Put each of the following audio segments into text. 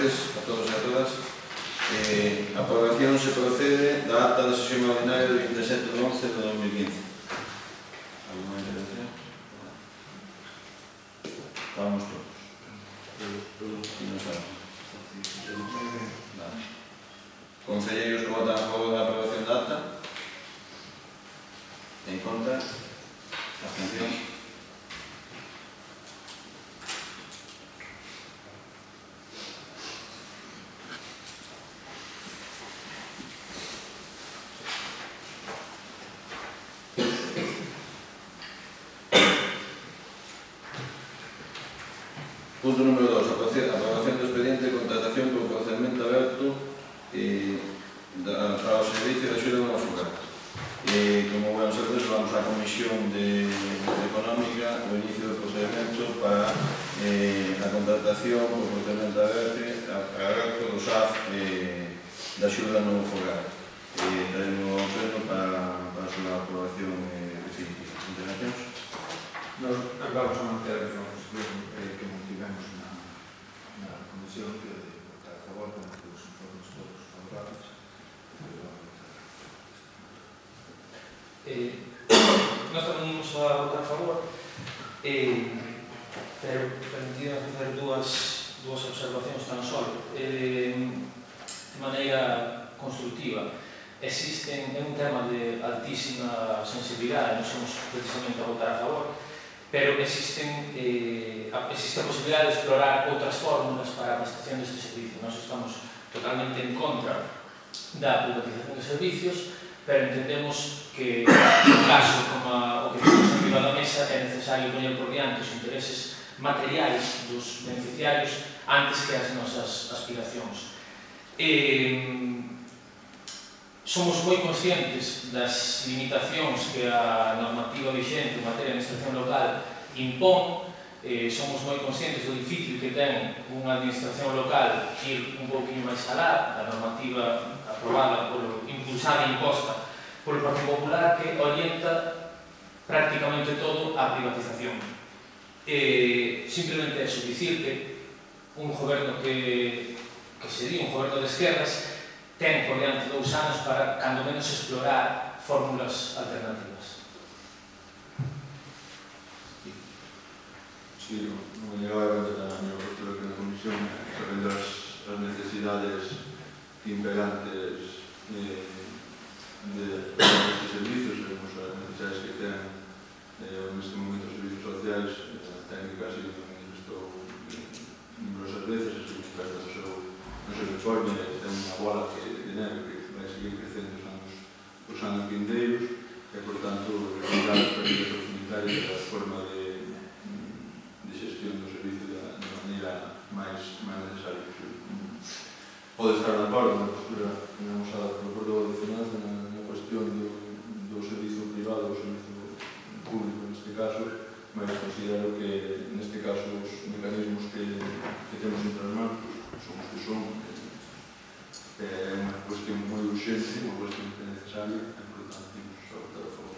noches a todos e a todas. A aprobación se procede da acta da sesión ordinaria do 27 de 11 de 2015. Alguna intervención? Estamos todos. E non estamos. Concelleiros que votan a favor da aprobación da acta? En contra? Abstención? Punto número 2. Aprobación do expediente de contratación por procedimento aberto para o servicio de axuda no fogar. Como vamos a ver, vamos á Comisión Económica o inicio do procedimento para a contratación por procedimento aberto do SAF de axuda no fogar. Traemos ao pleno para a súa aprobación definitiva. Intervencións? Nos vamos a manter a mesma posición que mantivemos na comisión, que de votar a favor, con os informes todos favorables. Nós tamén vamos a votar a favor, pero permitido facer dúas observacións tan só. De maneira constructiva, é un tema de altísima sensibilidade, non somos precisamente a votar a favor, pero existe a posibilidade de explorar outras fórmulas para a prestación deste servicio. Nós estamos totalmente en contra da privatización de servicios, pero entendemos que, no caso como o que temos arriba da mesa, é necesario poñer por diante os intereses materiais dos beneficiarios antes que as nosas aspiracións. Somos moi conscientes das limitacións que a normativa vixente en materia de administración local impón. Somos moi conscientes do difícil que ten unha administración local ir un pouquinho máis alá da normativa aprobada, impulsada e imposta polo Partido Popular, que orienta prácticamente todo a privatización. Simplemente eso, dicir que un goberno que sería un goberno de esquerdas ten por diante 2 anos para, cando menos, explorar fórmulas alternativas. Sí, non llegaba a miña postura que na comisión, sabendo as necesidades imperantes de servicios, sabemos as necesidades que ten neste momento os servicios sociais, técnicas e estou numerosas veces, as expertas no seu informe, ten unha bola de neve que vai seguir crecendo os anos vindeiros e, por tanto, retirar as prácticas comunitarias da forma de xestión do servicio da maneira máis necesaria. Pode estar de acordo na postura que non usada polo Porto de Finanza na cuestión do servicio privado ou servicio público neste caso, mas considero que neste caso os mecanismos que temos entre as mãos son os que son. É unha cuestión moi urxente, unha cuestión que é necesaria e, por tanto, temos a votar a favor.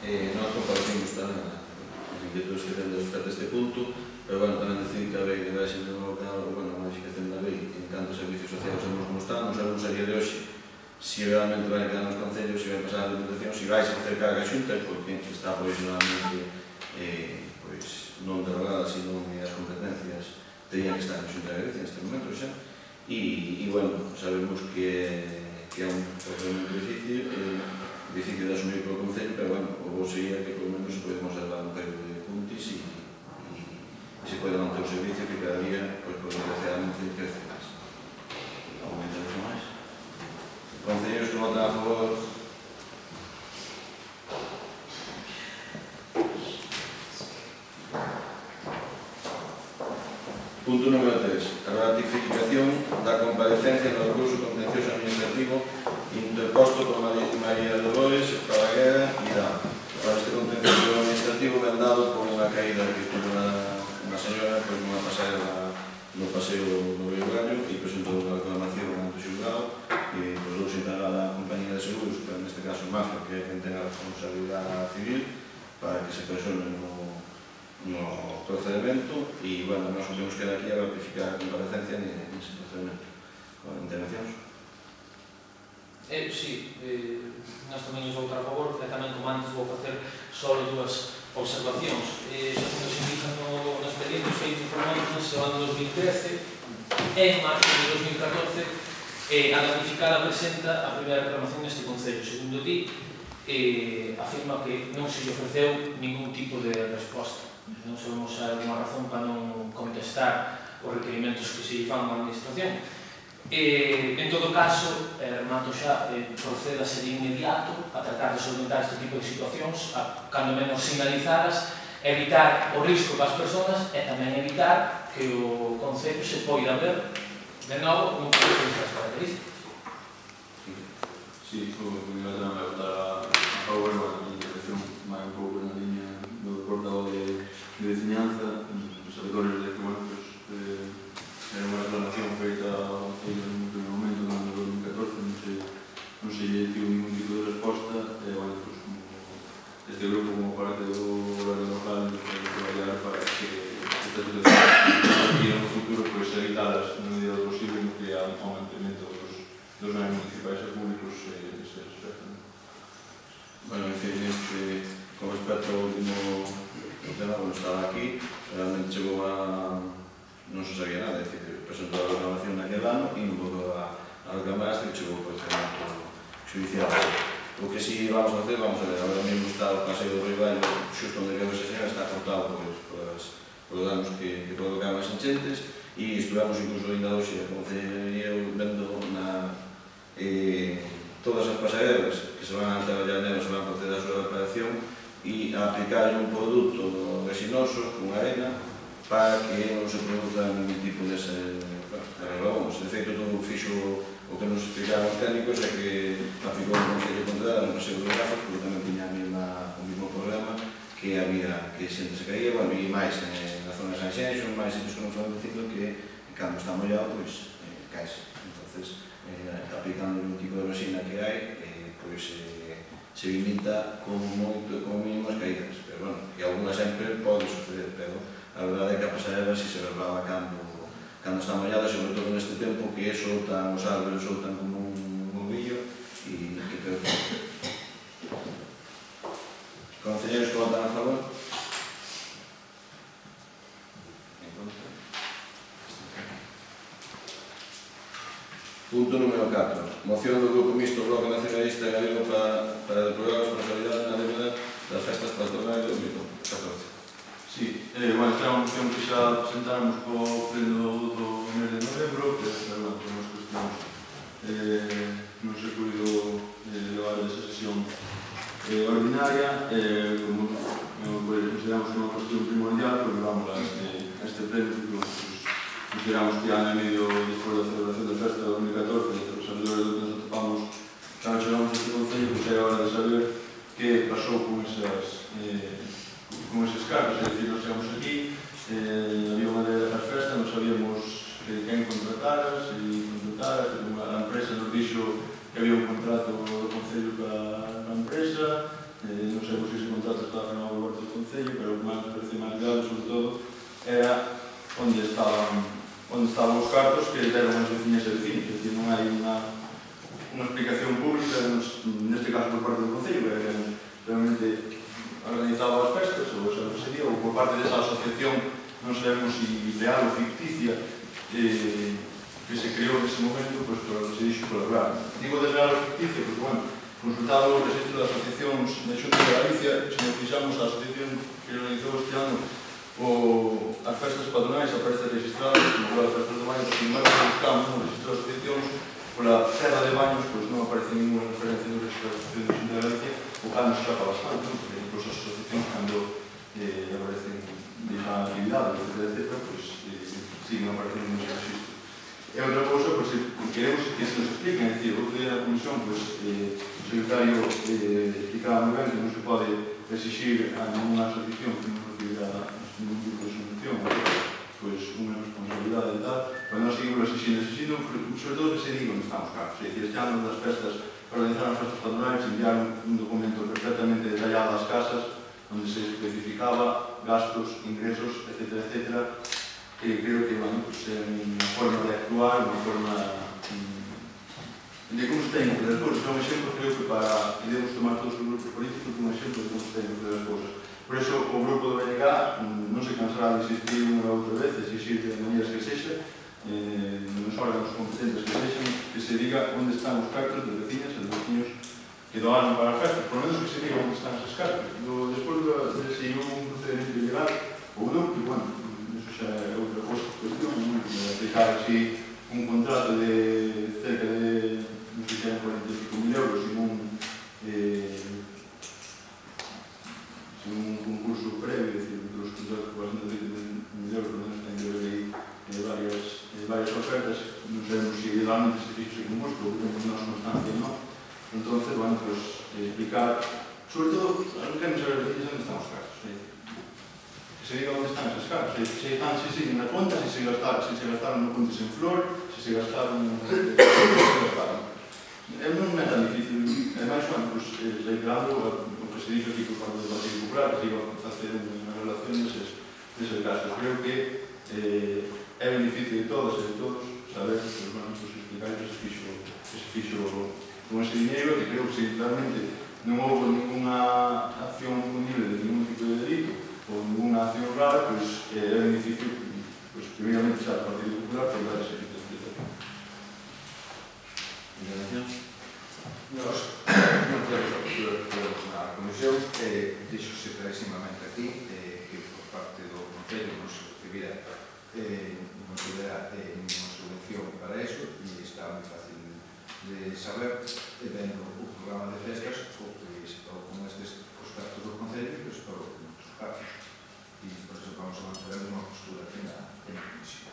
Nós compartimos tamén as inquietudes que temos respecto a este punto, pero, tamén decir que a lei de réxime local, a modificación da lei, en canto a servicios sociais somos como están, non sabemos a día de hoxe se realmente vai quedar nos concellos, se vai pasar a limitación, se vai se facer carga xunta, porque está provisionalmente non derogada, sino as competencias terían que estar en xunta de Galicia neste momento xa. E, sabemos que é un procedimento difícil de asumir polo Concello, pero, o bo sería que, por lo menos, se pode conservar un período de puntis e se pode manter o servicio que cada día, desgraciadamente, crece máis. Alguna intervención máis? Concelleiros que votan a favor? Punto número 3. A ratificación da comparecencia no recurso contencioso administrativo interposto por María Dolores Espadaguera e Irán. Para este contencioso administrativo ven dado por unha caída que tuvo unha señora nunha pasarela no paseo do Río Gallo e presentou unha reclamación ante o xulgado e dous integrada a compañía de seguros, pero neste caso Mafra, que é quen ten a responsabilidade civil, para que se persone no procedimento e, nós o que nos queda aquí é ratificar cualificar a comparecencia nese procedimento. Con intervencións? Sí, nós tamén nos vou a favor, e tamén como antes vou facer só dúas observacións. Segundo se indica no expediente, os feitos informáticos se van do 2013 e en marzo de 2014 a damnificada presenta a primeira reclamación neste Concello. Segundo ti, afirma que non se lle ofreceu ningún tipo de resposta. Non sabemos se hai alguma razón para non contestar os requerimentos que se fan á administración. En todo caso, remato xa, procedase de inmediato a tratar de solventar este tipo de situacións, cando menos sinalizadas, evitar o risco para as persoas e tamén evitar que o Concello se poida ver de novo nun proceso destas características. Sí, o que tamén vai votar a favor, a minha intervención vai un pouco na liña do portavoz de veciñanza, os sabedores de que, bueno, era unha reclamación feita no primeiro momento, no 2014, non se lle tiu ningún tipo de resposta, e, bueno, pues, este grupo, como parte do goberno local, vai traballar para que estas situacións no futuro evitalas na medida do posible no que há un mantenimento dos bens municipais e públicos neste respecto. Bueno, en fin, con respecto ao último tema, bueno, estaba aquí, realmente chegou a... non se sabía nada, é dicir, presentou a reclamación naquele ano e non voltou a reclamar hasta que chegou o procedimento judicial. O que si vamos a hacer, vamos a ver, agora mesmo está o Paseo do Riballo, xusto onde quedou esa señora, está cortado por danos que provocaban as enchentes, e estuvemos incluso ainda hoxe a Concellería vendo todas as pasarelas que se van a traballar nelas, se van a proceder a súa reparación e a aplicar un produto resinoso con arena para que non se produza ningún tipo dese arreglamento. De feito, todo fixo o que nos explicaron os técnicos é que aplicou un Concello Pontevedra no paseo do Gafas, porque tamén tiña o mismo problema que había que xente se caía, bueno, e máis na zona de Sanxenxo, máis sitios que non foron dicindo que cando está mollado, pois, caese. Entonces, aplicando un tipo de resina que hai, pois, se limita como moito, como mínimo as caídas. Pero, bueno, que alguna sempre pode suceder, pero a verdade é que a pasarela si se verbaba cando está mollada, sobre todo neste tempo que soltan os árboles, soltan como un ovillo e que creo que... Concelleiros que votan a favor? Punto número 4. Moción do Grupo Mixto Bloque Nacionalista Galego para depurar a responsabilidade na débeda das festas patronais de 2014. Sí, bueno, esta é unha moción que xa presentáramos co pleno do mes de novembro, que é unha das cuestións non se puido levar esa sesión ordinaria, como consideramos que é unha cuestión primordial, porque vamos a este pleno, porque consideramos que ano e medio despois da celebración da festa de 2014, os sabedores do que nos atopamos, cando chegamos a este Concello, pois é hora de saber que pasou con eses cargos, é dicir, nos chegamos aquí, había unha lei das festas, non sabíamos quen contrataras e contrataras, a empresa nos dixo que había un contrato do Concello para a empresa, non sabemos se ese contrato estaba firmado por parte do Concello, pero o que máis nos parecía máis grave, sobre todo, era onde estaban os cartos que deron as veciñas e vecinos, é dicir, non hai unha explicación pública, neste caso por parte do Concello, que realmente organizaba as festas, ou esa sería, ou por parte desa asociación, non sabemos se real ou ficticia, que se creou nese momento, pois, para que se dixo colaborar. Digo de real ou ficticia, porque, bueno, consultado o registro de asociacións da Xunta de Galicia, se nos fixamos a asociación que organizou este ano as festas patronais aparece registradas como as festas de Baños, sin embargo, buscamos no registro de asociacións pola Serra de Baños, pois non aparece ninguna referencia no registro de asociacións da Xunta de Galicia, o cal nos escapa bastante, porque incluso as asociacións, cando aparecen de esa actividade, etc., pois siguen aparecendo nese registro. E outra cousa, pois, queremos que se nos expliquen, é dicir, outro día na comisión, pois, o secretario explicaba moi ben que non se pode exigir a ninguna asociación que non recibirá ningún tipo de subvención, pois, unha responsabilidade e tal, pero nós seguimos exigindo, sobre todo que se diga onde están os cartos, é dicir, este ano das festas, para organizar as festas patronais, enviaron un documento perfectamente detallado ás casas, onde se especificaba gastos, ingresos, etc., etc., creo que, bueno, pues, unha forma de actuar, unha forma de como se ten que fazer as cousas. É un exemplo, creo que para que debemos tomar todos os grupos políticos un exemplo de como se ten que fazer as cousas. Por iso, o grupo do BNG non se cansará de insistir unha ou outra vez, exigir de maneiras que sexa, nos órganos competentes que sexan, que se diga onde están os cartos de veciñas e de veciños que doaron para a festa, por lo menos que se diga onde están esas cartas. Despois de se un procedimento ilegal ou non, que, bueno, eso xa é outra cuestión, de aplicar así un contrato de cerca de, non sei se eran 45.000 euros sin un concurso previo, es decir, los contratos por bastante de 1.000 euros, por lo menos ten que haber aí varias ofertas, non sabemos se realmente se fixo ese concurso, ou temos nós constancia, non? Entonces, bueno, pues explicar, sobre todo, non queremos saber onde están os cartos, que se diga onde están esas cartas, se siguen na conta, se se gastaron no Puntes en Flor, se se gastaron no se gastaron. Non é tan difícil, é máis, bueno, pues, reiterando o que se dixo aquí por parte do Partido Popular, que se iba a facer unha relación deses gastos. Creo que é beneficio de todas e de todos saber, pues, bueno, pues, explicar que se fixo con ese dinheiro, que creo que se realmente non houve ninguna acción punible de ningún tipo de delito ou ninguna acción rara, pues é beneficio, pues, primeramente xa do Partido Popular por dar ese tipo de explicación. Intervención? Nos non temos a postura que temos na Comisión, dixose clarísimamente aquí que por parte do Concello non se recibira ninguna subvención para eso, e está moi fácil de saber, vendo o programa de festas, ou con estes os cartos do Concello, pues para os cartos. E por eso vamos a manter unha postura aquí na Comisión.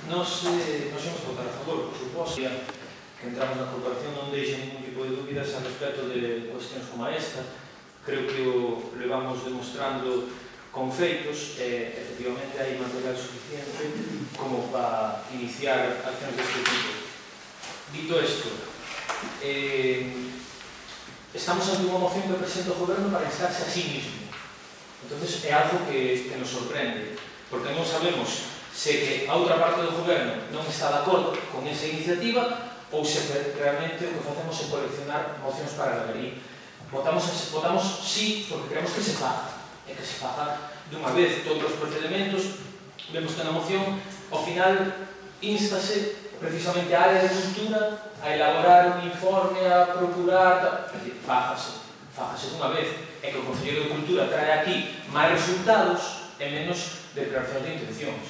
Nos vamos a votar a favor, por suposto, que entramos na cooperación non deixa ningún tipo de dúbidas a respecto de cuestións como esta. Creo que o levamos demostrando con feitos, efectivamente hai material suficiente como para iniciar accións deste tipo. Dito isto, estamos ante unha moción que presenta o Goberno para instarse a sí mismo. Entonces é algo que nos sorprende, porque non sabemos se que a outra parte do Goberno non está de acordo con esa iniciativa ou se realmente o que facemos é coleccionar mocións para a galería. Votamos sí porque queremos que se faga, e que se faga dunha vez todos os procedementos. Vemos que na moción, ao final, instase precisamente a área de cultura a elaborar un informe, a procurar... É dicir, fágase dunha vez. É que o Conselleiro de Cultura trae aquí máis resultados e menos declaracións de intencións.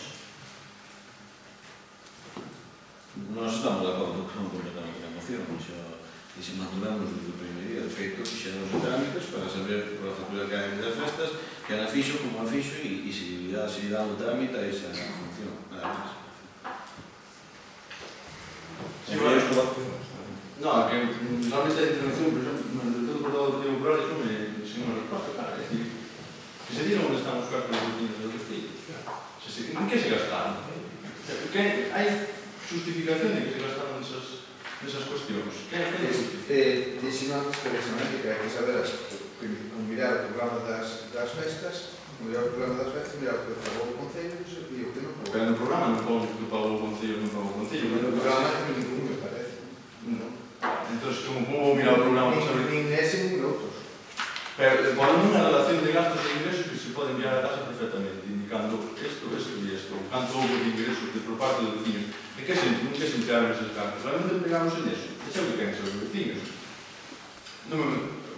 Nós estamos de acordo que non completamente a moción, e se maduramos desde o primeiro día, de feito, fixemos os trámites para saber por a factura que hai das festas, que a fixo, como a fixo, e se dá o trámite a esa función. Nada máis. Sí, bueno, no, que realmente a intervención, por exemplo, de todo por todo o Partido Popular, eso me resposta, claro, é dicir, que se digan onde están os cartos dos vecinos do Castillo. En que se gastaron? Hai justificación de que se gastaron esas cuestións. Dixen antes precisamente que hai que saber mirar o programa das festas, mirar o que pagou o Concello e o que non pagou. Pero no programa non pagou o que pagou o Concello, non pagou o Concello. No programa non ningún, me parece. Entón, como vou mirar o programa? Nin ese, nin outros. Pero ponen unha relación de gastos e ingresos que se pode enviar a casa perfectamente, indicando isto e isto, canto houve de ingresos por parte dos vecinos. E que se emplearon eses gastos? Realmente empleamos en eso. E xa o que queren ser os vecinos.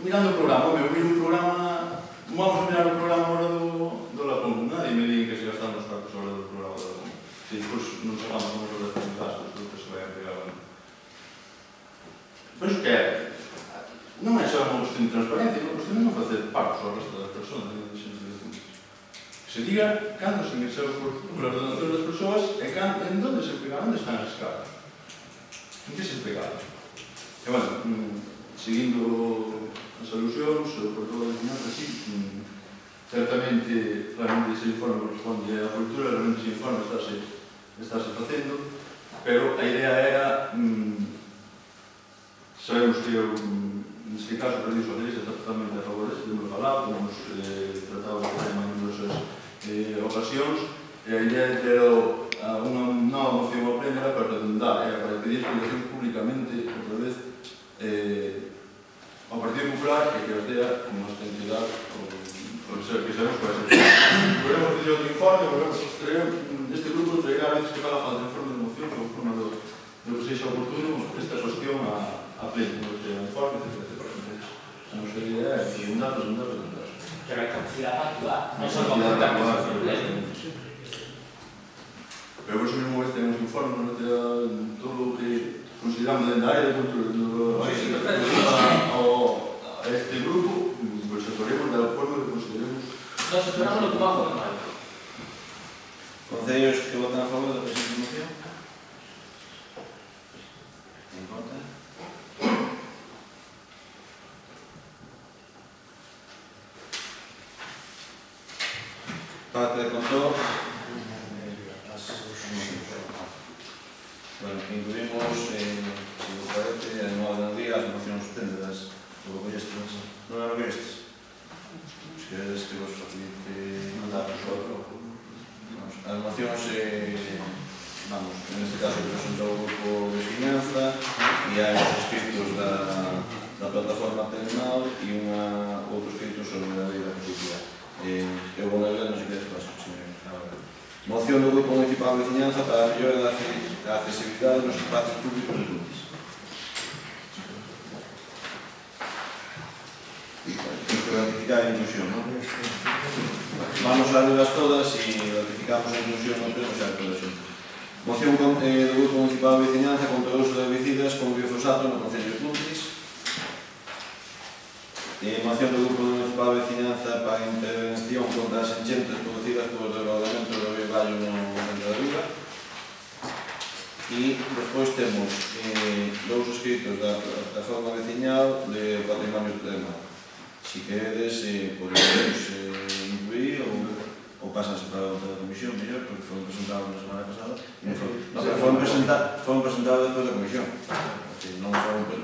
Mirando o programa, miro o programa, vamos a mirar o programa ahora do Lacón. Nadie me diga que se gastaron os cartos ahora do programa do Lacón. Se depois non sabamos como relación de gastos, do que se vai a empregar. Pois que non é só unha cuestión de transparencia, é unha cuestión de non facer pagos ao resto das persoas. Se diga cando se ingresaron por as donacións das persoas e en onde se pegaron, onde están as cartas. En que se pegaron? E, bueno, seguindo as alusións, por todo o enseñanza, sí, certamente, realmente ese informe corresponde á cultura, realmente ese informe estáse facendo, pero a idea era, sabemos que neste caso o Partido Socialista está totalmente a favor deste, temos falado, temos tratado de tema en numerosas ocasións, e a idea de ter unha nova moción ao pleno era para redundar, era para pedir explicacións públicamente outra vez ao Partido Popular e que os dea como extensidade o que sabemos para ser. Volvemos a pedir outro informe, volvemos a traer este grupo, traerá a veces que faga falta informe de moción ou forma do que sexa oportuno esta cuestión a pleno, o informe, etc. A nosa idea é redundar. Pero hai capacidade para actuar, non só para contar con os problemas. Pero por eso mesmo este é un informe, non te todo o que consideramos dentro da área de cultura a este grupo, pois atoremos de acordo que consideremos. Nos esperamos no trabajo de maio. Concellos que votan a favor da presente moción? En contra? Parte de control. Bueno, incluímos, se vos parece, en modo de día as mocións pendidas. Ou estes, non eran estes? Se queredes que vos facilite mandar por outro. As mocións, vamos, en este caso presentou o grupo de finanza e hai os escritos da plataforma terminal e outro escrito sobre a lei da justicia. Eu vou ler, non sei que despois, moción do Grupo Municipal de Finanza para a mellora da accesibilidade nos espazos públicos e útiles. Para ratificar a inclusión, non? Vamos a lerlas todas e ratificamos a inclusión no pleno xa todas xuntas. Moción do Grupo Municipal de Finanza contra o uso de herbicidas con glifosato no Concello de Cluntis. Moción do Grupo Municipal de Finanza para a intervención contra as enchentes producidas por desbordamento do río Gallo no centro da vila. E despois temos dous escritos da plataforma veciñal de patrimonio termal. Si queredes, podemos incluir ou pasanse para outra comisión, mellor, porque foron presentados na semana pasada. Foron presentados despois da comisión. Non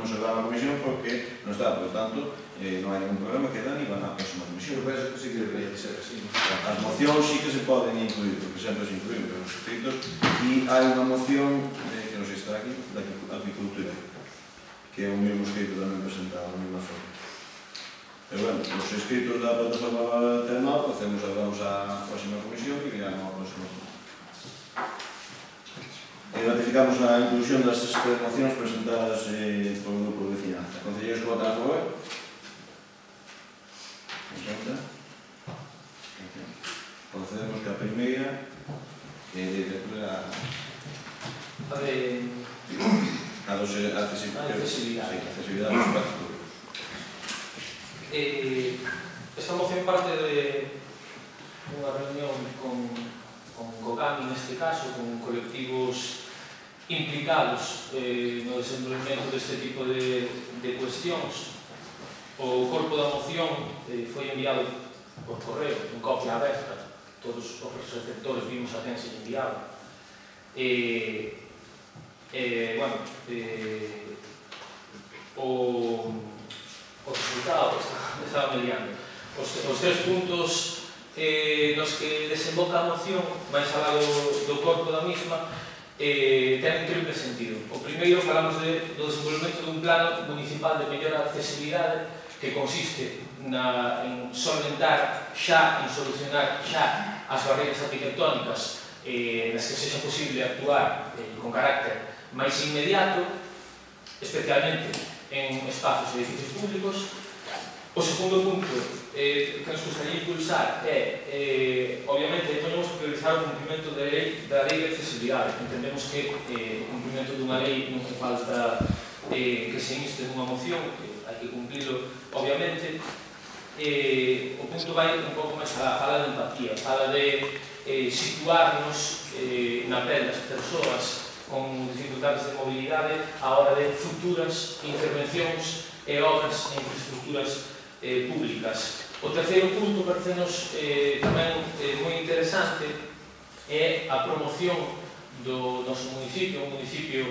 se van a comisión porque non está, por tanto, non hai ningún problema que dan e van á próxima comisión. Eu penso que sí que debería ser así. As mocións sí que se poden incluir, porque sempre se incluyen os escritos, e hai unha moción que non sei se está aquí, da agricultura, que é o mesmo escrito tamén presentado da mesma forma. Pero bueno, os escritos da plataforma termal facemos agora á próxima comisión e virán á próxima comisión. Ratificamos a inclusión das mocións presentadas por o Grupo de Finanza. Concelleiros que votan a favor? Concedemos que a primeira a accesibilidade dos espazos públicos. Esta moción parte de unha reunión con COCAMI neste caso, con colectivos implicados no desenvolvemento deste tipo de cuestións. O corpo da moción foi enviado por correo, en copia aberta, todos os receptores vimos a quen se enviaba. Bueno, o resultado estaba mediando. Os tres puntos nos que desemboca a moción, máis alá do corpo da misma, ten un triple sentido. O primeiro, falamos do desenvolvemento dun plano municipal de mellora da accesibilidade que consiste en solventar xa, en solucionar xa as barreiras arquitectónicas nas que sexa posible actuar con carácter máis inmediato, especialmente en espazos e edificios públicos. O segundo punto que nos gustaría impulsar é, obviamente, podemos priorizar o cumprimento da lei de accesibilidade. Entendemos que o cumprimento dunha lei non fai falta que se inste nunha moción, que hai que cumplilo, obviamente. O punto vai un pouco máis a fala de empatía, fala de situarnos na pele das persoas con dificultades de mobilidade a hora de futuras intervencións e obras e infraestructuras públicas. O terceiro punto, parecenos tamén moi interesante, é a promoción do noso municipio, un municipio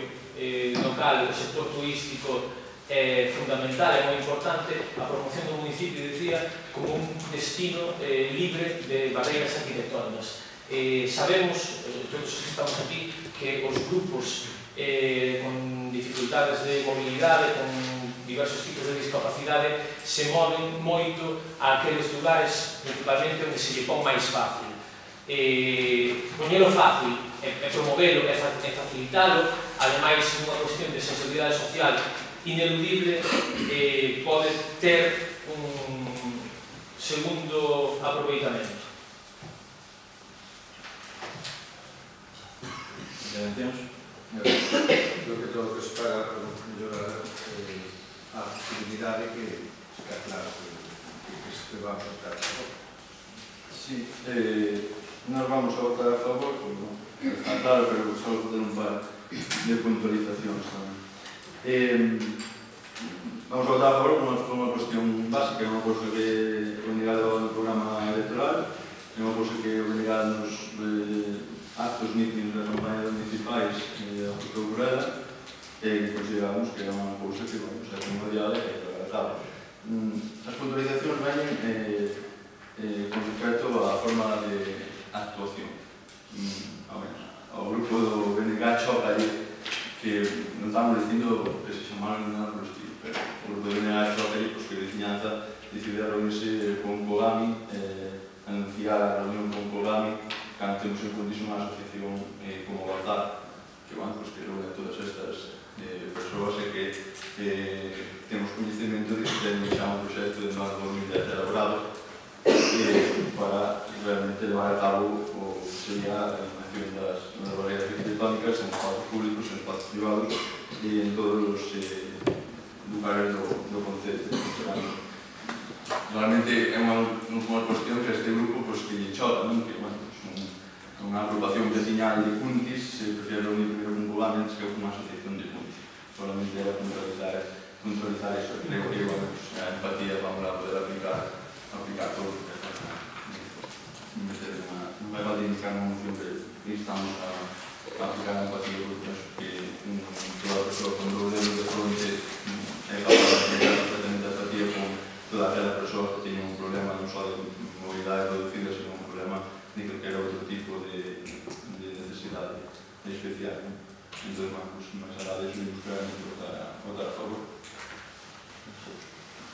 local, o sector turístico é fundamental, é moi importante a promoción do municipio, dicía, como un destino libre de barreiras arquitectónicas. Sabemos, todos os que estamos aquí, que os grupos con dificultades de mobilidade, con diversos tipos de discapacidade, se moven moito a aqueles lugares, principalmente, onde se lle pon máis fácil. Poñelo fácil e promovelo e facilitalo, ademais, unha cuestión de sensibilidade social ineludible, pode ter un segundo aproveitamento. Intervencións? Creo que todo o que se paga por mellorar a accesibilidade que está claro que vamos a estar a favor. Sí, nós vamos a votar a favor, está claro, pero só fazer un par de puntualizacións tamén. Vamos a votar a favor por unha cuestión básica, é unha cousa que é negado no programa electoral, é unha cousa que é negado nos actos mítines das campañas municipais da Junta de Burela, e consideramos que é unha cousa que vamos a primordial e que é agradable. As puntualizacións veñen con respecto á forma de actuación. Ao grupo do BNG Chocalle, que non estamos dicindo que se chamaron nada por estilo, pero o grupo do BNG Chocalle, que veciñanza decide reunirse con Kogami, anunciar a reunión con Kogami, cando temos en condición a asociación como Bazar, que que reúne todas estas persoas e que temos conhecimento de que temos xa un proxecto de más de 2010 elaborado para realmente levar a cabo o que sería a eliminación das barreiras arquitectónicas en espacios públicos, en espacios privados e en todos os lugares do concello. Realmente é unha cuestión que este grupo que lle choca, que unha agrupación veciñal de Cuntis se prefiere reunir primeiro con Kogami que unha asociación de Cuntis. Solamente era puntualizar iso. Creo que a empatía vamos a poder aplicar todo o que meter unha igual de indicar unha moción que estamos a aplicar a empatía, porque acho que toda persoa con doble de fronte é capaz de aplicar completamente a empatía con toda aquela persoa que teña un problema non só de mobilidade reducida, sino un problema de calquera outro tipo de necesidade especial. Entón, máis alá de iso, claramente votar a favor.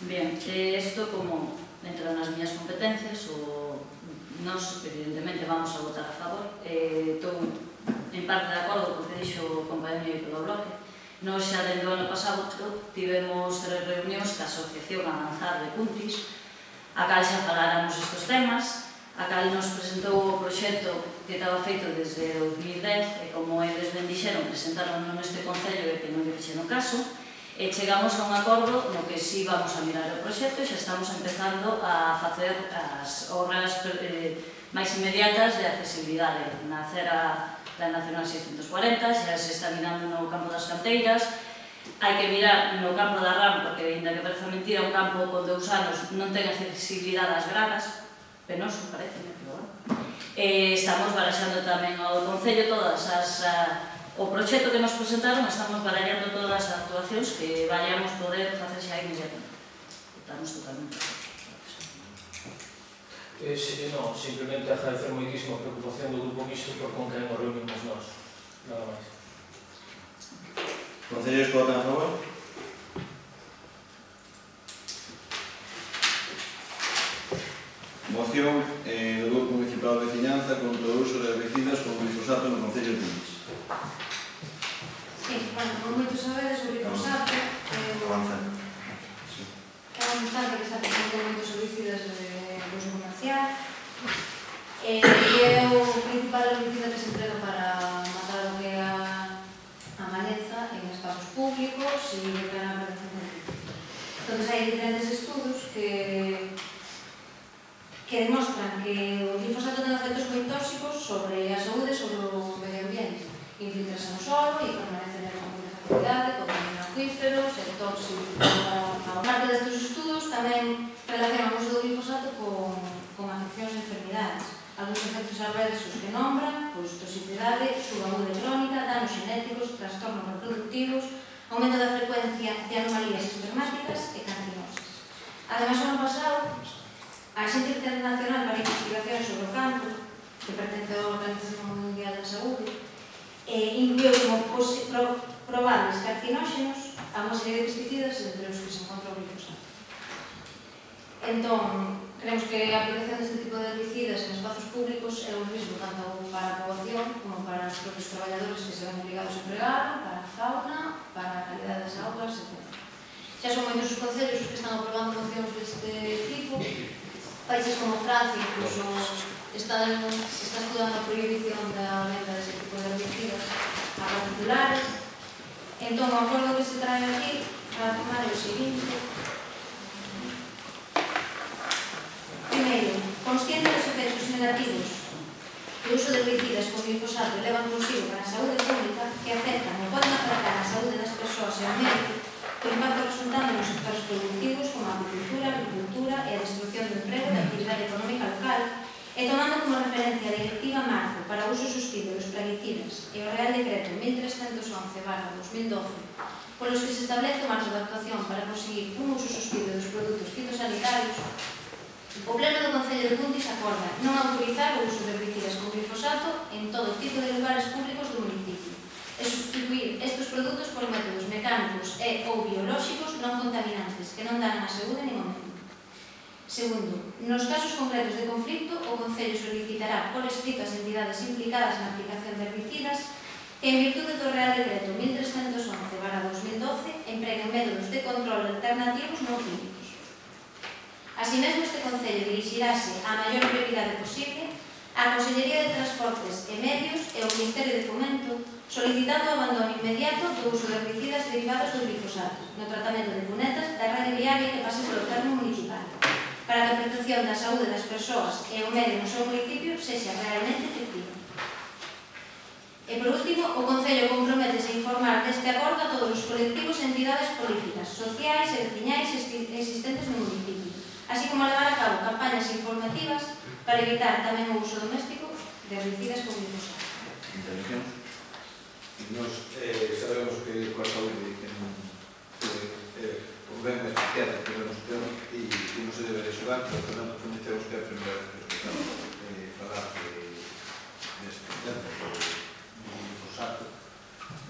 Bien, isto como entra nas miñas competencias, nós evidentemente vamos a votar a favor. Estou en parte de acordo co que dixo o compañeiro do bloque. Nós xa dende o ano pasado tivemos 3 reunións ca Asociación Avanzar de Cuntis, a cal xa faláramos estes temas, a cal nos presentou o proxecto que estaba feito desde 2010 e como eles ben dixeron, presentaron neste Concello e que non lle fixeron caso, e chegamos a un acordo no que si vamos a mirar o proxecto e xa estamos empezando a facer as obras máis inmediatas de accesibilidade. Na acera da Nacional 640, xa se está mirando no campo das canteiras, hai que mirar no campo da RAM, porque ainda que parece mentira, un campo con 2 anos non ten accesibilidade ás gradas, penoso, parece, pero bueno. Estamos baraxando tamén ao Concello todas o proxecto que nos presentaron, estamos barallando todas as actuacións que vayamos poder facer xa inmediatamente. Estamos totalmente. Non, simplemente agradecer moitísimo a preocupación do Grupo Mixto por con quen nos reunimos nós. Nada máis. Concelleiros que votan a favor? Moción do Grupo Municipal de Veciñanza contra o uso de herbicidas con glifosato no Concello de Cuntis. Sí, bueno, por moito saberes, o glifosato é unha substancia que está presente en moitos herbicidas de uso comercial e é o principal herbicida que se emprega para matar o que é a maleza en espazos públicos e para a prevención del tipo. Entón, hai diferentes estudos que demostran que o glifosato ten efectos moi tóxicos sobre a saúde e sobre o medio ambiente. Infiltrase no solo e permanece en moita facilidade, contamina acuíferos, é tóxico. A parte destes estudos tamén relacionan o uso do glifosato con afeccións e enfermidades. Alguns efectos adversos que nombran, toxicidade, subaude crónica, danos genéticos, trastornos reproductivos, aumento da frecuencia de anomalías espermáticas e carcinosas. Ademais, o ano pasado, a Axencia Internacional para a Investigación sobre o Cancro, que pertence á Organización Mundial da Saúde, incluiu como probables carcinóxenos a unha serie de pesticidas entre os que se encontra o glifosato. Entón, creemos que a aplicación deste tipo de herbicidas en espazos públicos é un risco tanto para a poboación como para os propios traballadores que se ven obligados a empregar, para a fauna, para a calidade das augas, etc. Xa son moitos os concellos os que están aprobando mocións deste tipo. Países como Francia incluso está estudando a prohibición da venta deste tipo de herbicidas a particulares. Entón, o acordo que se trae aquí para tomar o seguinte. Primeiro, consciente dos efectos negativos que o uso de herbicidas con glifosato levan consigo para a saúde pública, que afectan ou poden afectar a saúde das persoas e ao medio, o impacto resultante nos sectores productivos como a apicultura, a agricultura e a destrucción do emprego e da actividade económica local, e tomando como referencia a Directiva Marco para o uso sostido dos plaguicidas e o Real Decreto 1311/2012, polos que se establece o marco de actuación para conseguir un uso sostido dos produtos fitosanitarios, o Pleno do Concello de Cuntis acorda non autorizar o uso de herbicidas con glifosato en todo tipo de lugares públicos do municipio e substituir estes produtos por métodos mecánicos e ou biolóxicos non contaminantes que non dan a saúde nin ao medio. Segundo, nos casos concretos de conflito, o Concello solicitará por escrito ás entidades implicadas na aplicación de herbicidas que, en virtude do Real Decreto 1311/2012, empreguen métodos de control alternativos non químicos. Así mesmo, este Concello dirixirase a maior brevidade posible á Consellería de Transportes e Medios e ao Ministerio de Fomento, solicitando o abandono inmediato do uso de herbicidas derivados do glifosato no tratamento de cunetas da rede viaria que pase polo termo municipal, para que a protección da saúde das persoas e o medio no seu municipio sexa realmente efectiva. E, por último, o Concello comprométese a informar deste acordo a todos os colectivos e entidades políticas, sociais e veciñais existentes no municipio, así como levar a cabo campañas informativas para evitar tamén o uso doméstico de herbicidas con glifosato. Intervención. Nos sabemos que coa saúde é un ben especial que nos ten e non se debe de xogar, pero tanto coñecemos que é a primeira vez que estamos falar deste tema do glifosato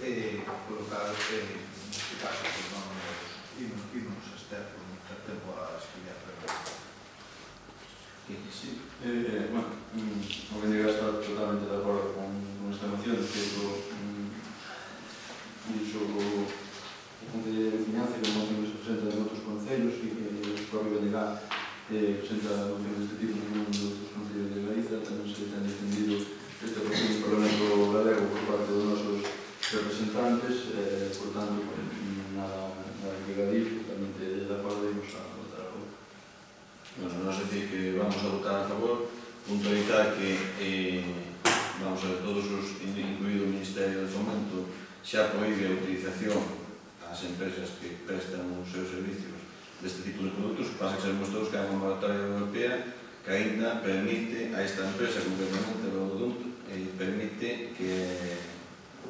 e colocar neste caso non imos a estar por muito tempo a explicar. Sí, bueno, o que diga está totalmente de acordo con esta moción, que dixo o Concello de Veciñanza, que a moción que se presenta en outros concellos e que o propio BNG presenta moción deste tipo en un dos concellos de Galiza. Tamén se ten defendido este posible Parlamento galego por parte dos nosos representantes, por tanto, nada que gadir, totalmente de acordo, imos a votar a favor. Bueno, nos decir que vamos a votar a favor, puntualizar que vamos a ver, todos os, incluído o Ministerio de Fomento, xa proíbe a utilización ás empresas que prestan os seus servicios deste tipo de produtos. Pasa que sabemos todos que hai unha moratoria europea que ainda permite a esta empresa, concretamente o Odonto, permite que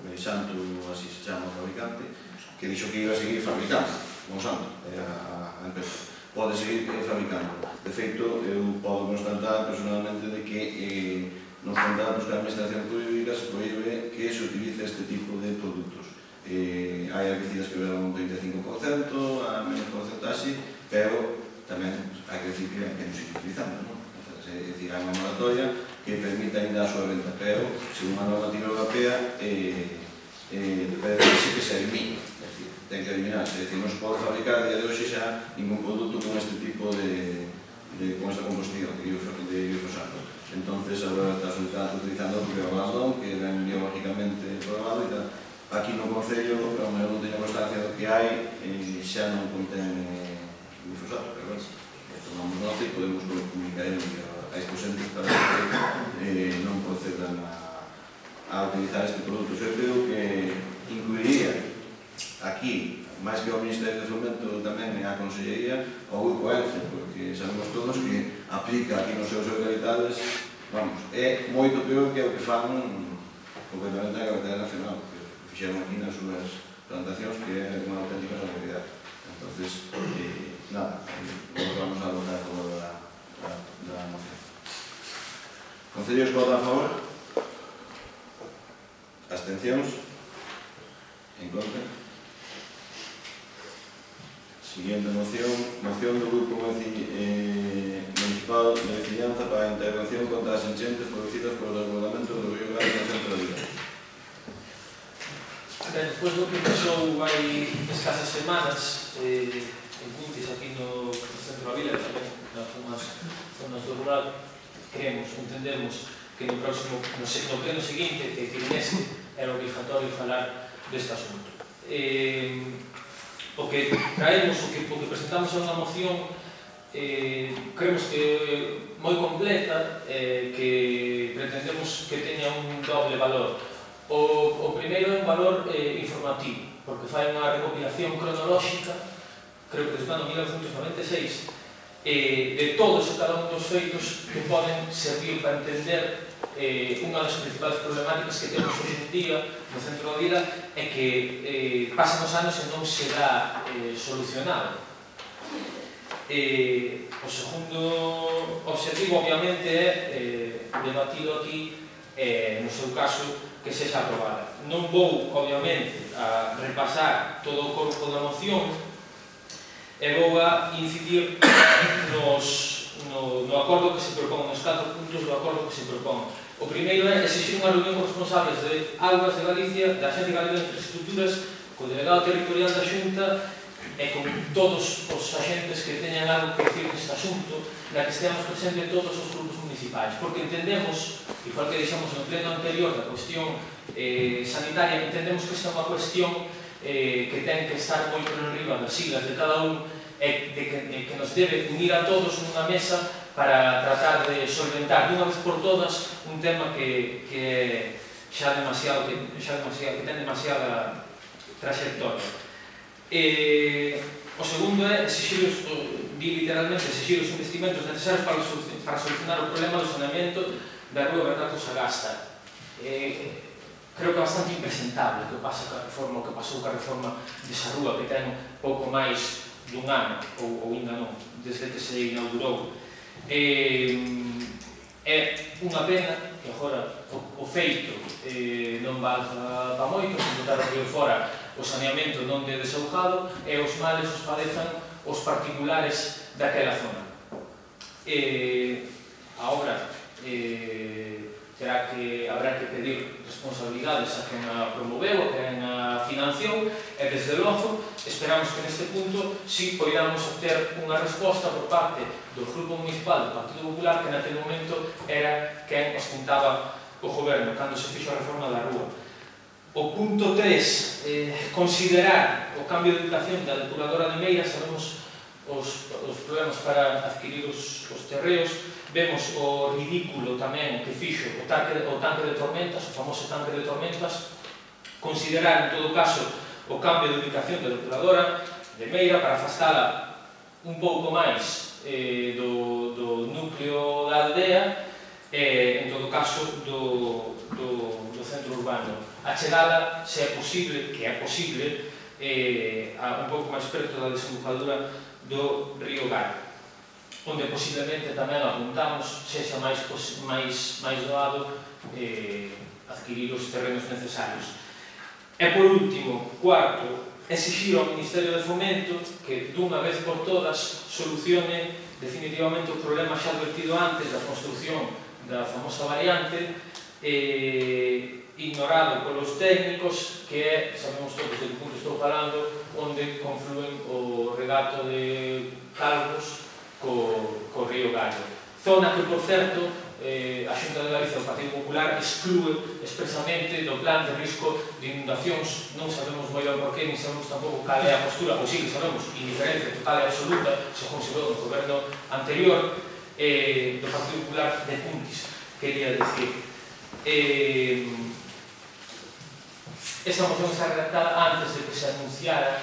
Monsanto, así se chama o fabricante, que dixo que iba a seguir fabricando, Monsanto, a empresa, pode seguir fabricando. De feito, eu podo constatar personalmente de que nos contratos que a Administración Pública se proíbe que se utilice este tipo de produtos. Hai herbicidas que veran un 25%, a menos porcentaxe, pero tamén hai que decir que non se utilizando, non? É dicir, hai unha moratoria que permite ainda a súa venta, pero según a normativa europea debe que se elimine, ten que eliminarse, é dicir, non se pode fabricar a día de hoxe xa ningún produto con este tipo con esta combustión de glifosato. Entonces, agora está utilizando o biobaldón, que é biológicamente probado e tal. Aquí no Concello, pero eu non teño constancia do que hai, xa non contén glifosato, pero bueno, tomamos nota e podemos comunicar a estes entes para que non procedan a utilizar este produto. Eu creo que incluiría aquí, máis que ao Ministerio de Fomento, tamén a Consellería, ao Grupo ENCE, porque sabemos todos que aplica aquí nos seus localidades, vamos, é moito peor que o que fan concretamente na Carretera Nacional, que fixeron aquí nas súas plantacións que é unha auténtica novidade. Entonces, nada, vamos a votar a favor da moción. Concellos votan a favor? Abstencións? En contra? Siguiente moción do Grupo Municipal de Veciñanza para a intervención contra as enchentes producidas polo desbordamento do río Galo no centro de Vigo. Despois do que pasou hai escasas semanas en Cuntis, aquí no centro da vila, tamén nas zonas do rural, entendemos que no pleno seguinte, que neste era obligatorio falar deste asunto. O que traemos, o que presentamos é unha moción creemos que moi completa, que pretendemos que teña un doble valor. O primeiro é un valor informativo, porque fai unha recopilación cronolóxica, creo que desde o ano 1996, de todos e cada un dos feitos que poden servir para entender unha das principais problemáticas que temos hoxe en día no centro da vila é que pasan os anos e non se dá solucionado. O segundo objetivo, obviamente, é debatido aquí, no seu caso, que sexa aprobada. Non vou, obviamente, a repasar todo o corpo da moción e vou a incidir no acordo que se propón, nos 4 puntos do acordo que se propón. O primeiro é exigir unha reunión con responsables de Augas de Galicia, da Axencia Galega de Infraestructuras, co delegado territorial da Xunta e con todos os agentes que teñan algo que decir neste asunto, na que esteamos presentes todos os grupos municipais, porque entendemos, igual que deixamos no pleno anterior da cuestión sanitaria, entendemos que esta é unha cuestión que ten que estar moi por enriba das siglas de cada un e que nos debe unir a todos nunha mesa para tratar de solventar dunha vez por todas un tema que xa ten demasiada trayectoria. O segundo é exigir os investimentos necesarios para solucionar o problema do saneamento da rúa Bernardo Sagasta. Creo que é bastante impresentable o que pasou ca reforma desa rúa que ten pouco máis dun ano, ou ainda non, desde que se inaugurou. É unha pena que agora o feito non valga pa moito, sen botar o río fora o saneamento non de desaugado e os males os padezan os particulares daquela zona. Agora, habrá que pedir responsabilidades a quen a promoveu, a quen a financiou e, desde logo, esperamos que neste punto si poidamos obter unha resposta por parte do Grupo Municipal do Partido Popular, que naquele momento era quen ostentaba o goberno cando se fixo a reforma da rúa. O punto 3, considerar o cambio de ubicación da depuradora de Meira. Sabemos os problemas para adquirir os terreos, vemos o ridículo tamén que fixo o tanque de tormentas, o famoso tanque de tormentas. Considerar, en todo caso, o cambio de ubicación da depuradora de Meira para afastala un pouco máis do núcleo da aldea e, en todo caso, do centro urbano. Achegala, se é posible, que é posible, un pouco máis preto da desembocadura do río Galo, onde posiblemente tamén apuntamos sexa máis doado adquirir os terrenos necesarios. E, por último, cuarto, exigir ao Ministerio de Fomento que, dunha vez por todas, solucione definitivamente o problema xa advertido antes da construción da famosa variante, ignorado polos técnicos, que é, sabemos todos de que punto estou falando, onde confluen o regato de Calvos co río Gallo. Zona que, por certo, a Xunta de Galicia do Partido Popular exclúe expresamente do plan de risco de inundacións. Non sabemos moi ben por qué, nin sabemos tampouco cal é a postura, ou sí que sabemos, indiferencia total e absoluta, según se veu no goberno anterior, do Partido Popular de Cuntis, quería decir. Esta moción está redactada antes de que se anunciara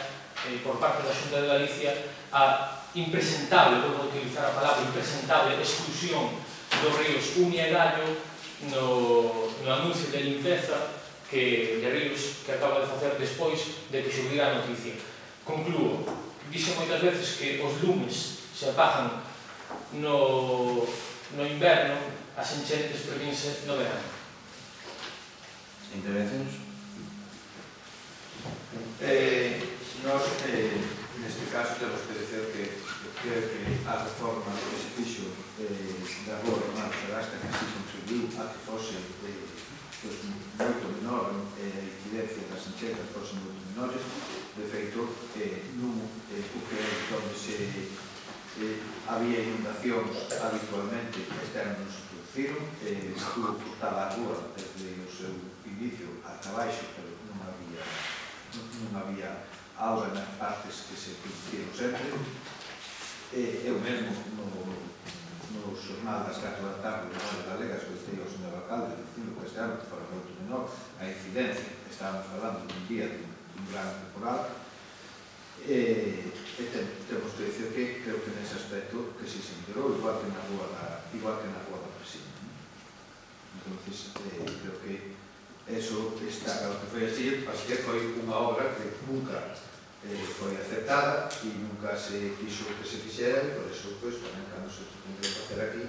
por parte da Xunta de Galicia a impresentable, vou utilizar a palabra impresentable, exclusión dos ríos Unia e Gallo no anuncio de limpeza de Ríos que acaba de facer despois de que xubira a noticia. Conclúo, dixo moitas veces que os lumes se apagan no inverno, as enchentes prevínse no verano. Intervencións? Nós, neste caso, temos que dizer que creo que a reforma que se fixo da Rúa Romano Sagasta que así contribuiu a que fose moito menor a incidencia das enchetas fose moito menores. De feito, o que é onde había inundacións habitualmente, este ano non se produciron, estuvo cortada a rúa desde o seu inicio ata baixo, pero non había auga nas partes que se produciron sempre. Eu mesmo no xornal das 4 da tarde de Nove Galegas coistei ao señor alcalde dicindo que este ano que fora moito menor a incidencia, estábamos falando dun día dun gran temporal, temos que dicir que creo que nese aspecto que si se enterou igual que na rúa da Presina. Entonces, creo que eso está claro que foi así, así que foi unha obra que nunca foi aceptada e nunca se quiso que se fixera e por eso, tamén cando se tendría que facer aquí,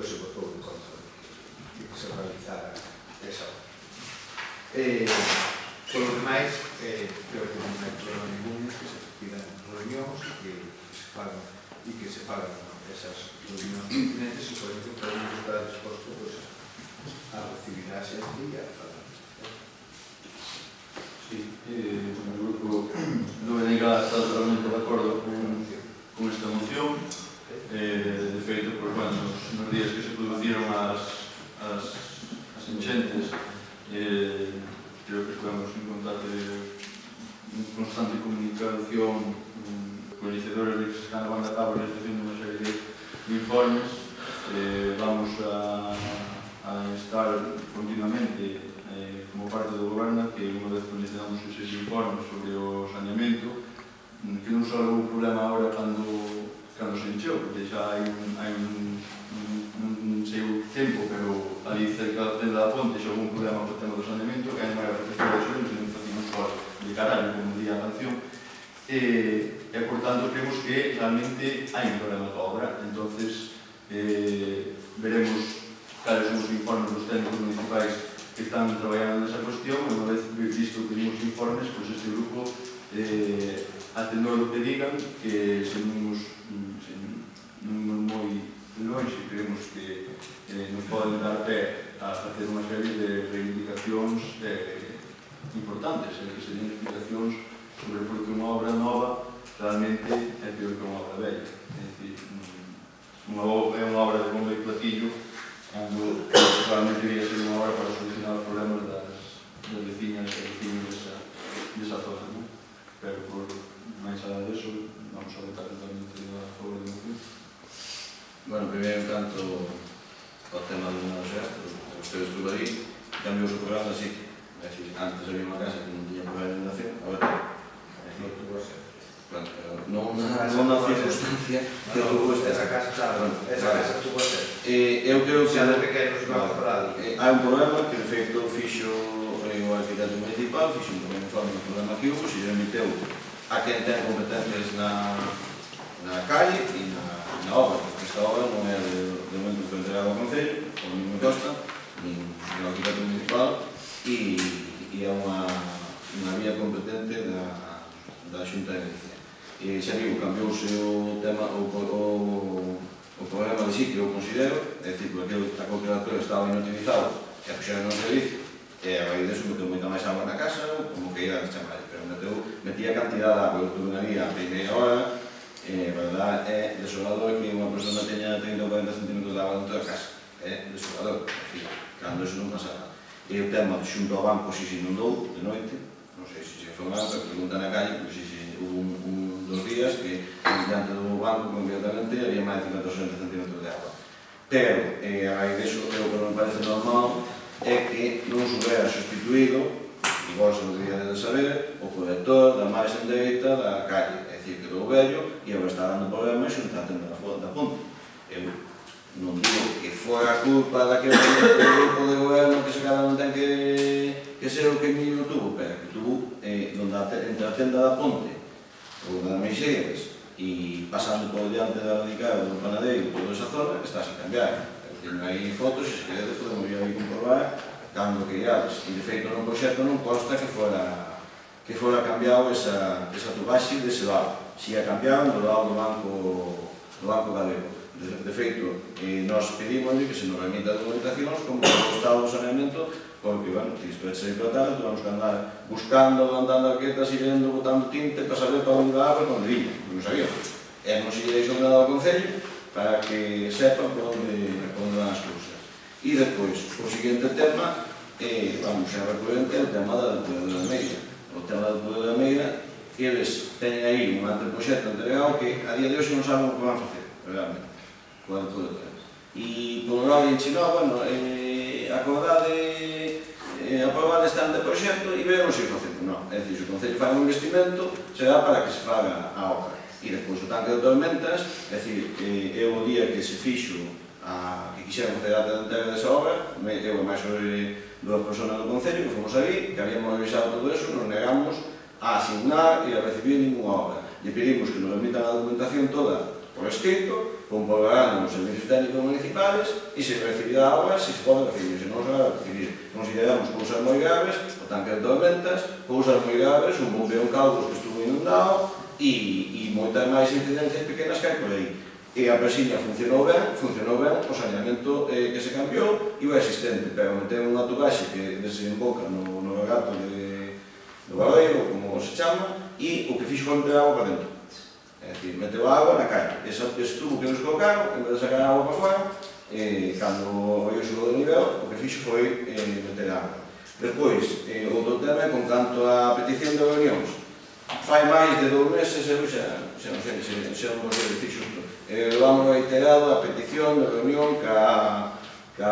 se votou en contra de que se realizara esa obra. Por lo demais, creo que non hai problema ningún que se pidan reunións e que se fagan esas reunións pertinentes e por eso podemos estar dispostos a recibir a xente e a falar. Sí, o grupo Novedega está totalmente de acordo con esta moción. De feito, nos días que se produciron as enchentes, creo que estivemos en contacto en constante comunicación con iniciadores que se están levando a cabo a realización de unha serie de informes. Vamos a instar continuamente como parte do goberno que unha vez que necesitamos eses informes sobre o saneamento, que non só houve un problema agora cando se encheu, porque xa hai non sei o tempo, pero ali cerca da ponte xa houve un problema co tema do saneamento, que hai unha reflexión de xo, non facimos só de caralho, como día a canción, e por tanto creemos que realmente hai un problema coa obra. Entonces veremos cales son os informes dos técnicos municipais que están traballando nesa cuestión, e unha vez visto que temos informes, pois este grupo atendou o que digan, que se non moi longe, creemos que nos poden dar pé a facer unha serie de reivindicacións importantes, que serían explicacións sobre por que unha obra nova realmente é peor que unha obra velha. É dicir, é unha obra de bomba e platillo, cando realmente debería ser unha obra para solucionar os problemas das veciñas e veciños desa zona. Pero por máis alá deso, vamos a votar totalmente a favor da moción. Bueno, primeiro, en canto ao tema do novo xesto, ustedes estuvo aí, cambiou o programa, así que, antes había unha casa que non tiña problema de inundación, agora non na circunstancia que tuvo esa casa tuvo a ser. Eu creo que hai un problema que, de feito, fixo o arquitecto municipal, fixo un informe do problema que hubo, se remiteu a quen ten competencias na calle e na obra, porque esta obra non é de momento que foi entregada ao Concello, como non me consta, nin o arquitecto municipal, e é unha vía competente da Xunta de Galicia. E xa digo, cambiouse o tema, o problema de sitio, eu considero, é dicir, porque a calculadora estaba inutilizado e a puxeron no servicio, e a raíz deso meteu moita máis agua na casa, como que ia a chamar, pero metía cantidad de agua, eu tuve unha día a primeira hora, verdad, é desolador que unha persona teña 30 ou 40 centímetros de agua dentro da casa, é desolador, cando eso non pasaba. E o tema xunto ao banco se inundou de noite, non sei se foi unha alta, pregunta na calle, porque hubo dos días que diante do banco inmediatamente había máis de 50 ou 60 centímetros de agua. Pero, a raíz deso, o que non me parece normal é que non se hubiera sustituído, igual se non debería de saber, o colector da marxen dereita da calle, é dicir, que do vello, e agora está dando problemas xunto a tenda da ponte. Eu non digo que fora culpa daquele grupo de goberno que se cada non ten que ser o que Emilio tuvo, pero que tuvo entre a tenda da Ponte ou da Meixeiras e pasando por diante da Radical do Panadeiro, toda esa zona, está sin cambiar. Teño aí fotos, e se queredes podemos ir aí comprobar cando que irades. E de feito no proxecto non consta que fora cambiado esa tubaxe dese lado. Si é cambiado do lado do Banco Galego. De feito, nós pedimos que se nos remita documentacións como o estado do saneamento, porque, bueno, isto é ser tratado, tuvamos que andar buscando, andando arquetas, irendo, botando tinte para saber para onde va, para onde vinha, non sabíamos. E non se lle deixou nada ao Concello para que sepan por onde van as cousas. E despois, o seguinte tema, vamos a recurrente, o tema da depuradora da Meira. O tema da depuradora da Meira, eles teñen aí un anteproxecto entregado que a día de hoxe non saben o que van facer, realmente. E por un lado dixen, bueno, acordade aprobar este anteproxecto e ver non se facendo. Non, é dicir, se o Concello fai un investimento, será para que se faga a obra. E despois o tanque de tormentas, é dicir, eu o día que se fixo que quixeron facer a entrega desa obra, eu e máis dúas persoas do Concello que fomos ali, que habíamos revisado todo eso, nos negamos a asignar e a recibir ninguna obra. Lle pedimos que nos remitan a documentación toda por escrito, comprobarán os servicios técnicos municipales e se recibirá a obra, se pode recibir, se non se vai recibir. Consideramos cousas moi graves, o tanque de tormentas, cousas moi graves, un bombeo en Calvos que estuvo inundado e moitas máis incidencias pequenas que hai por aí. E a presiña funcionou ben, o saneamento que se cambiou e o existente, pero meteu unha tubaxe que desemboca no regato do Baleiro, como se chama, e o que fixo foi meter agua para dentro. É dicir, meteu agua na calle. Ese tubo que nos colocaron, en vez de sacar agua para fora, cando o río subiu de nivel, o que fixo foi meter agua. Despois, outro tema é con canto a petición de reunións. Fai máis de 2 meses, eu xa non sei se non sei dicir xusto. Vamos reiterado a petición de reunión ca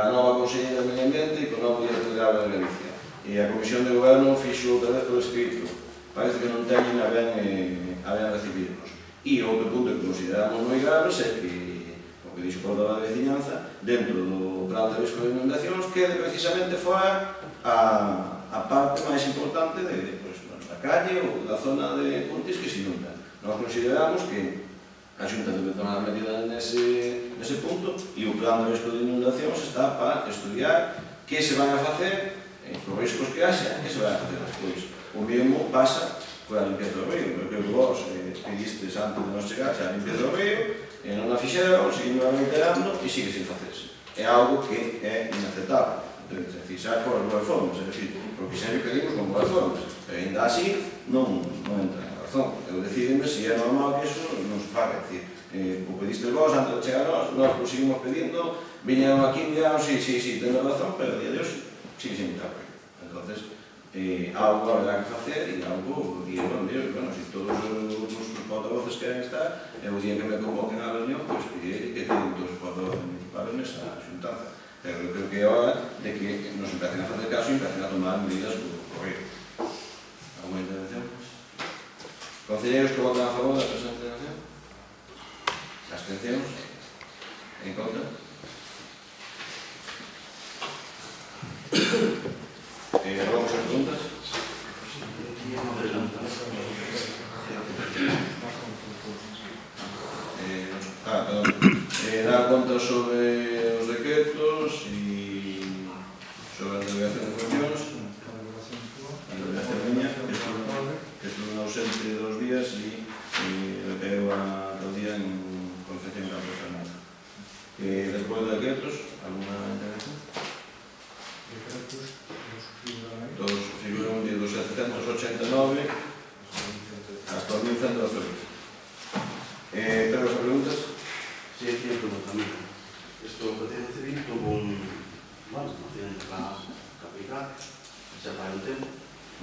nova Conselleira de Medio Ambiente e co novo Director de Agua de Galicia. E a Comisión de Goberno fixo outra vez por escrito. Parece que non teñen a ben recibirnos. E outro punto que consideramos moi graves é que, o que dixo por da veciñanza, dentro do plan de risco de inundacións, quede precisamente fora a parte máis importante da calle ou da zona de Pontis que se inunda. Nós consideramos que a Xunta debe tomar medida nese punto e o plan de risco de inundacións está para estudiar que se van a facer, os riscos que haxa, que se van a facer despois. O mesmo pasa coa limpieza do río, porque vos pedistes antes de nos chegar a limpieza do río, non a fixeron, seguimos reiterando e sigue sin facerse. É algo que é inaceptable. É dicir, xa por as boas formas, é dicir, porque sempre pedimos con boas formas, pero ainda así non entra en razón. Eu decidime se é normal que iso non se faga, é dicir, o pediste vos antes de chegar nós o seguimos pedindo, viñeron aquí e dixeron, sí, tendo razón, pero a día de hoxe sigue sin entrar por aí. Entonces, algo habrá que facer e algo, bueno, se todos os portavoces queren estar, o día que me convoquen a reunión, pois pediré que teñen todos os portavoces municipales nesa xuntanza. Pero eu creo que é hora de que nos empecen a facer caso e empecen a tomar medidas por río. Alguna intervención? Concelleiros que votan a favor da presente intervención? Abstencións? En contra? Vamos a preguntas? Perdón. Dar conta sobre os decretos e sobre a delegación de funcións. A delegación miña, que estuve ausente 2 días e recaeu o día en Concepción de Campo Fernando. Despois de decretos, alguna intervención? Todos figuran de 789 hasta 1112. Pero as preguntas? Sí, hay una pregunta mía. Esto, el Partido Civil tuvo un accidente en la capital, se fue un tiempo,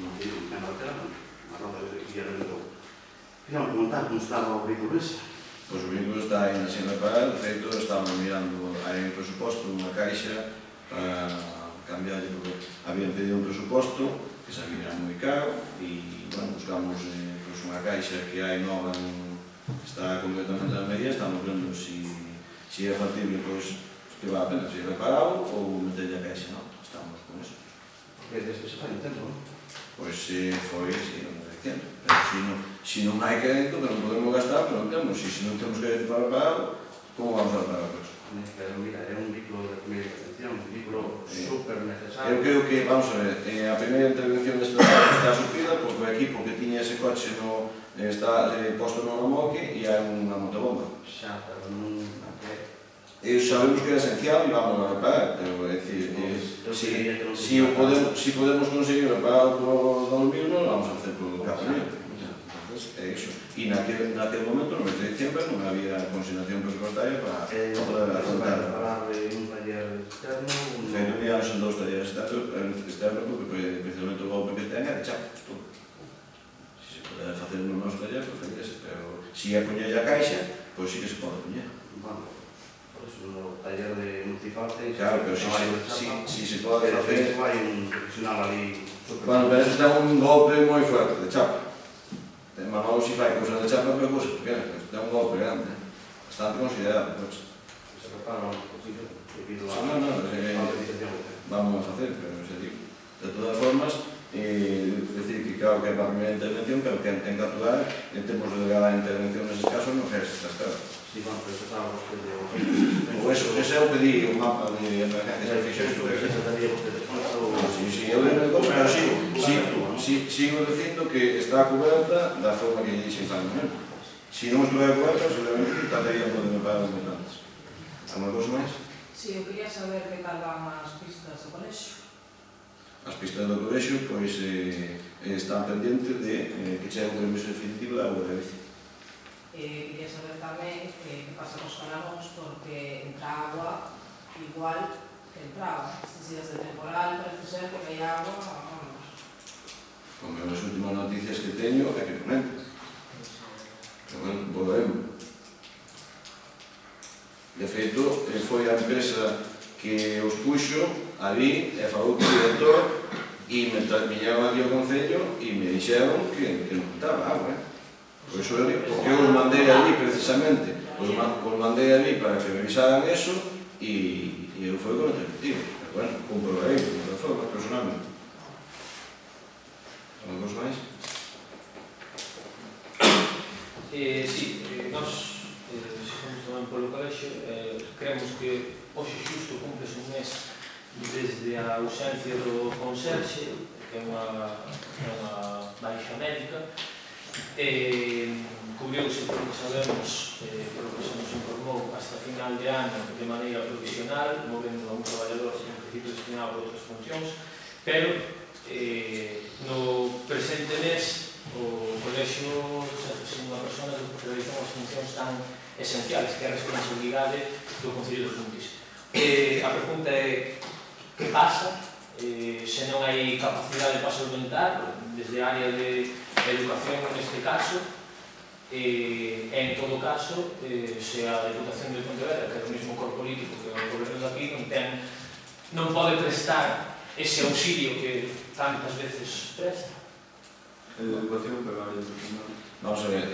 en Barcelona, una roda de guerra de todo. Quería preguntar cómo estaba o vehículo ese. Pois o vehículo está ainda sin reparar, de feito, estamos mirando aí o presuposto unha caixa para cambiarlle, porque habían pedido un presuposto que sabía moi caro e, bueno, buscamos unha caixa que hai nova, está completamente na medida, estamos vendo se é factible, pois, que vale a pena ser reparado ou meterlle a caixa, non? Estamos con eso. Porque desde que se fai un tempo, non? Pois foi, si, non sei diciendo. Pero se non hai crédito, que non podemos gastar, pero non temos. E se non temos crédito para reparado, como vamos a reparar a cosa? Pero mira, é un vehículo de primeira intervención, un vehículo super necesario. Eu creo que, vamos a ver, a primeira intervención está sufrida porque o equipo que tiña ese coche está posto no remolque e hai unha motobomba. Xa, pero non... Sabemos que é esencial e vamos a reparar, pero é dicir, si podemos conseguir reparar por 2000, non vamos a hacer por 4.000. É iso. E naquele momento, no mes de diciembre, non había consignación presupuestaria para poder afrontar. Para un taller externo... Feito que son dos talleres externos, porque precisamente o golpe que ten é de chapa. Se se pode facer un noso taller, perfectese, pero se é poñer a caixa, pois sí que se pode poñer. Bueno, por eso no taller de municipal ten... Claro, pero si se pode facer... Hai un profesional ali... Bueno, pero este ten un golpe moi fuerte de chapa. Manolo si fai cousas de chapa, pero cousas pequenas, pero ten un golpe grande, bastante considerable. Se repara un poquillo, debido a... Vamos a facer, pero se digo. De todas formas, decir que claro que é para a primeira intervención, pero que ten que actuar en termos de legal a intervención neses casos non queres estas caras. Si, bueno, pero se estaba vostede... Ese é o que di o mapa de emergencias que fixo isto. Eu sigo dicindo que está coberta da forma que lle dixen tan momento. Se non estuve coberta, seguramente tardaría por pagar os mutantes. Alguna cosa máis? Si, eu quería saber que tal van as pistas do colexio. As pistas do colexio, pois, están pendientes de que chegue un permiso definitivo da Guardia Bici. Quería saber tamén que pasa cos canalóns, porque entra agua igual que entraba. Estes días de temporal parece ser que hai agua, vamos. Como as últimas noticias que teño é que comenta. Pero bueno, volvemos. De feito, foi a empresa que os puxo ali e falou co director e me viñeron aquí ao Concello e me dixeron que non estaba agua. Por iso eu digo, porque eu os mandei ali precisamente, os mandei ali para que revisaran eso e eu foi con o efectivo. Pero bueno, comprobarei de outra forma, personalmente. Alguna cosa máis? Si, nos, se fomos tamén polo colexio, creemos que hoxe xusto cumples un mes desde a ausencia do conserxe, que é unha baixa médica, cubriuse, porque sabemos, polo que se nos informou, hasta final de ano de maneira provisional, movendo a un traballador en principio destinado a outras funcións, pero no presente mes o colexio é unha persona que realiza unhas funcións tan esenciales, que é a responsabilidade do Concello de Funtis. A pregunta é que pasa, se non hai capacidade para solventar, desde a área de educación neste caso, e en todo caso, se a Deputación de Pontevedra, que é o mesmo corpo político que o goberno de aquí, non pode prestar ese auxilio que tantas veces presta. Educación, pero área de educación. Vamos a ver,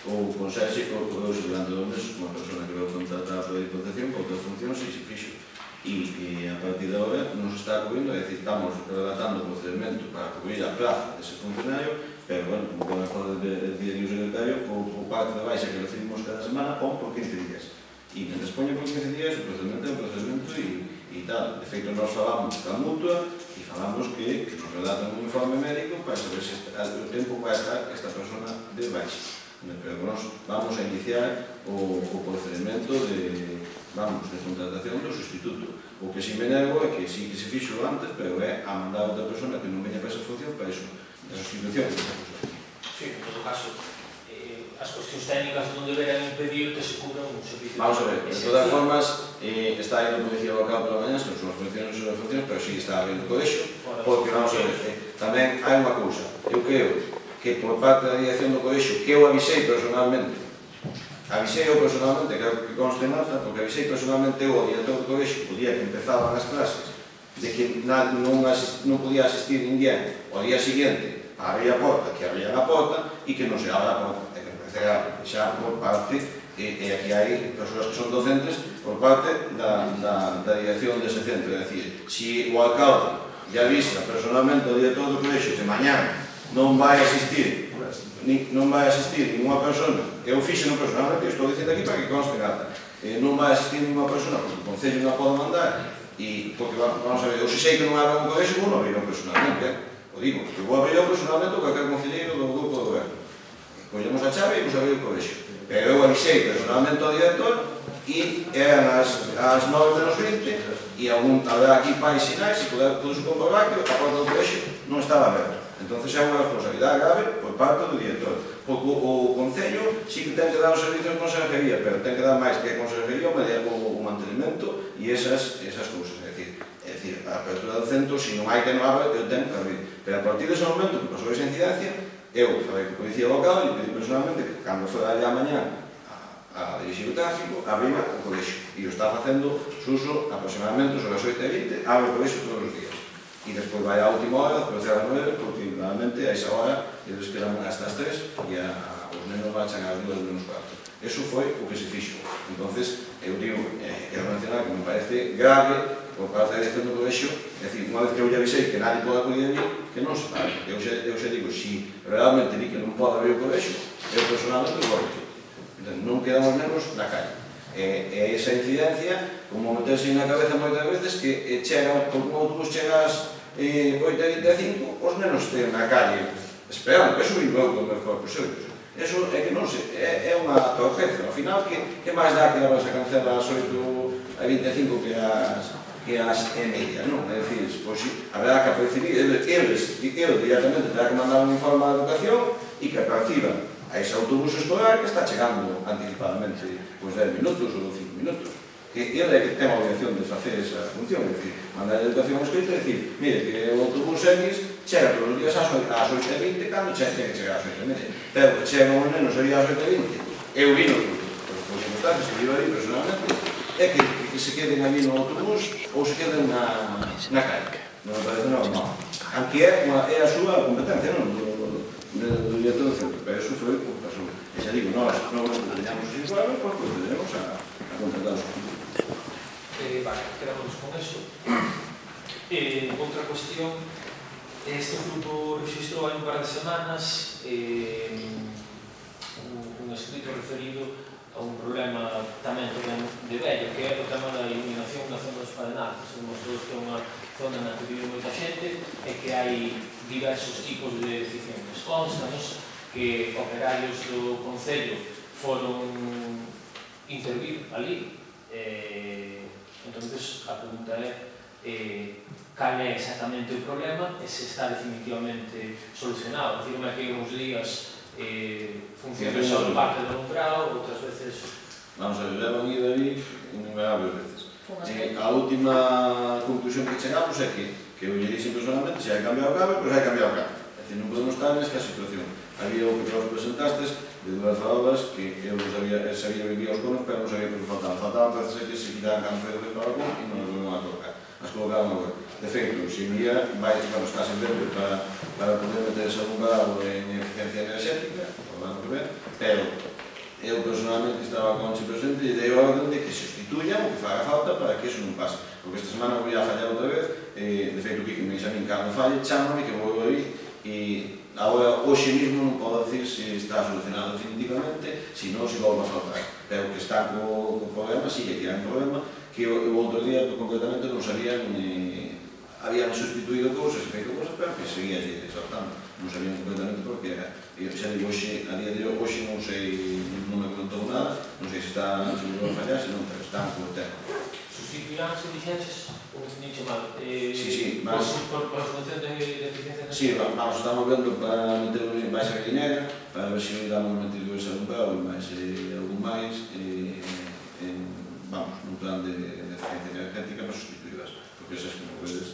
o conserxe corporeuse durante 2 meses como persona que veu contratar para a protección para outras funcións e se fixo. E a partir de agora nos está cubrindo, é dicir, estamos redactando o procedimento para cubrir a plaza dese funcionario, pero, bueno, como acaba de decir o secretario, o parte de baixa que recibimos cada semana pon por 15 días. E mentre poñe por 15 días, o procedimento é un procedimento e tal. De feito, nós falamos ca mutua e falamos que nos redactan un informe médico para saber se o tempo vai estar esta persona de baixa. Pero nós vamos a iniciar o procedimento de contratación do sustituto. O que si me nego é que sí que se fixo antes, pero é a mandar a outra persona que non veña para esa función para iso, a sustitución desa persona. Sí, en todo caso, as cuestións técnicas non deberán impedir que se cubra un servicio. Vamos a ver, de todas formas, está aí a Policía Local pola mañá, que son as funcións, pero sí está abrindo o colexio, porque, vamos a ver, tamén hai unha cousa, eu creo que por parte da dirección do colexio, que eu avisei personalmente, que conste nota, porque avisei personalmente eu ao director do colexio, o día que empezaban as clases, de que non podía asistir ninguén ao día siguiente a abrir a porta, que abrían a porta, e que non se abra a porta, e que empecé a xa por parte e aquí hai persoas que son docentes por parte da dirección dese centro, é dicir, se o alcalde lle avisa personalmente ao director do colexio que mañá non vai asistir ninguna persona, eu fixeno personalmente, estou dicindo aquí para que conste nada, non vai asistir ninguna persona porque o Concello non pode mandar, porque vamos a ver, eu se sei que non abra un colexio, vou non abrir personalmente, o digo, que vou abrir personalmente o calquer concelleiro do grupo do goberno. Collemos a chave e vos abrir o colexio. Pero eu avisei personalmente ao director e eran as 9:20 e habrá aquí pais sinais e podes comprobar que a porta do colexio non estaba aberta. Entón, é unha responsabilidade grave por parte do director. Porque o Concello sí que ten que dar o servicio de conserjería, pero ten que dar máis que a conserjería o mantenimento e esas cousas. É dicir, a apertura do centro, se non hai que non abre, eu tenho que abrir. Pero a partir dese momento que pasou esa incidencia, eu falei con a policía local e pedi personalmente que cando fora allá mañá a dirigir o tráfico, abrima o colexio. E o está facendo suso aproximadamente sobre as 8:20, abre o colexio todos os días. E despois vai a última hora, despois a 9, porque realmente a esa hora eles quedan hasta as 3 e os nenos marchan ás 2:15. Eso foi o que se fixo. Entonces, eu digo, quero mencionar que me parece grave por parte da dirección do colexio, é dicir, unha vez que eu lle avisei que nadie pode acudir allí, que non se pague. Eu xa digo, se realmente di que non pode abrir o colexio, eu personalmente vou abrir. Non quedan os nenos na calle. E esa incidencia, como meterse na cabeza moitas veces, que chega, por un autobús chega ás 8:25, os nenos estén na calle esperando, eso vivo eu con meus corpos xeus. Eso é que non sei, é unha torpeza. Ao final, que máis dá que vas a cancelar ás 8:25 que ás 8:30, non? É dicir, pois haberá que percibir, eles directamente terá que mandar un informe de educación e que perciban a ese autobús escolar que está chegando anticipadamente, pois 10 minutos ou 5 minutos. Que ele é que ten a obligación de facer esa función, é dicir, mandar a educación escrita e dicir, mire, que o autobús X chega todos os días ás 8:20 cando ten que chegar ás 8:30. Pero que chegan os nenos aí ás 8:20, eu vino, pois importante, se vivo aí personalmente, é que se queden ali no autobús ou se queden na calle. Non me parece normal. Aunque é a súa competencia, non? Do director do centro, pero eso foi o que pasou. E xa digo, nós non teñamos os informes, pois procederemos a contratar os conjuntos. Vale, quedamos con eso. Outra cuestión, este grupo registrou hai un par de semanas un escrito referido a un problema tamén de vello, que é o tema da iluminación na zona dos Parenatos. Somos todos que é unha zona na que vive moita xente e que hai diversos tipos de deficientes. Constanos que operarios do Concello foron intervir ali. Entonces, a pregunta é cal é exactamente o problema e se está definitivamente solucionado. Dicirme que uns días funciona só no parque do alumbrado, outras veces... Vamos a ver, levan ido aí innumerables veces. A última conclusión que chegamos é que eu lle dixen personalmente, se hai cambiado o cable, pois hai cambiado o cable. É dicir, non podemos estar nesta situación. Había o que vos presentastes de dúas farolas que eu sabía que vivía os conos, pero non sabía que me faltaban. Faltaban parece que se quitaban cando foi do paragón e non os volvemos a colocar. As colocaban agora. De feito, se un día está sen verde para poder meter ese alumbrado en eficiencia enerxética, por ano que ven, pero eu personalmente estaba con Conchi presente e dei a orden de que se sustituyan o que faga falta para que eso non pase. Porque esta semana voy a fallar outra vez, de feito que me dixen cando falle, chámame que vou aí e agora, hoxe mismo non podo decir se está solucionado definitivamente, se non se volva a faltar. Pero que está co problema, sí que hai un problema, que o outro día concretamente non sabían, habían sustituído cousas, feito cousas, pero que seguía saltando. Non sabían completamente por que era. E xa digo, a día de hoxe non sei, non me contou nada, non sei se está seguro a fallar, se non, pero está con o tema. Sustituirán se dixeches ou nicho mal? Sí, mas... Por función de eficiencia enerxética? Sí, vamos, estamos vendo para meter máis a galinera, para ver se damos metido ese alumbrado e máis algún máis, vamos, nun plan de eficiencia energética para sustituirlas, porque esas que non podes,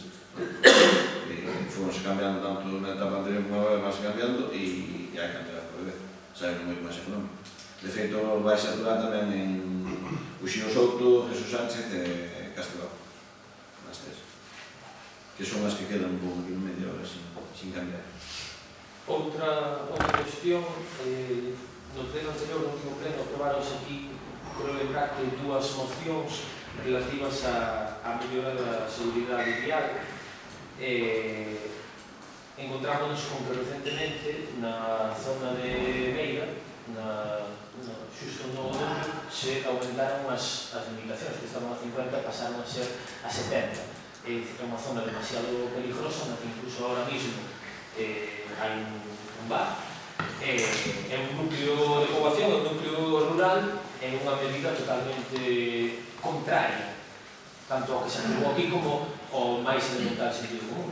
fomos cambiando tanto na etapa anterior como agora, vas cambiando e hai cambiado por vez, sabe moito máis económico. De feito, vai saturar tamén en Uxío Souto, Jesús Sánchez e Castelao, as tres, que son as que quedan un pouco aquí no medio hora sin cambiar. Outra cuestión, no pleno anterior, no último pleno, aprobaronse aquí, creo lembrar que dúas mocións relativas á mellora da seguridade vial. Encontrámonos con que recentemente na zona de Beira, xusto no Douro, se aumentaron as limitacións que estaban a 50 pasaron a ser a 70. É unha zona demasiado peligrosa na que incluso ahora mismo hai un bar. É un núcleo de poboación, é un núcleo rural, é unha medida totalmente contraria tanto ao que se aprobou aquí como ao máis elemental sentido común.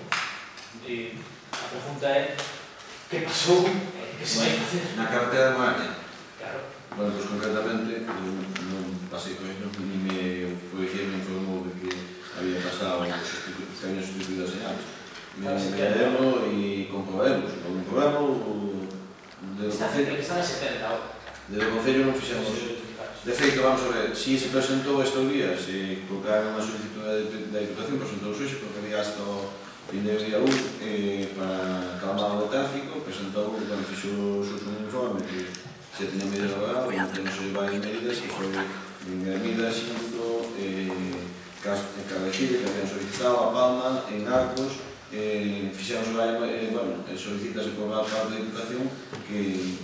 A pregunta é que pasou, que se vai facer? Na carretera de Moaña? Claro. Bueno, pois concretamente, non pasei con isto, ni me policía me informou de que había pasado, que habían sustituído as señales. Miraremos e comprobaremos. O comprobamos Está a 70 ahora. Desde o Concello non fixemos. De feito, vamos a ver, si se presentou estes días, se colocaron unha solicitud da Diputación, presentou o suxo, porque había hasta o primeiro día 1 para calmar o tráfico, presentou, bueno, fixo un informe que se tiña medidas laboral, que non se varias medidas, que foi medidas xunto Cabecide, que habían solicitado a Palma, en Arcos, fixamos solicitase por parte da Diputación que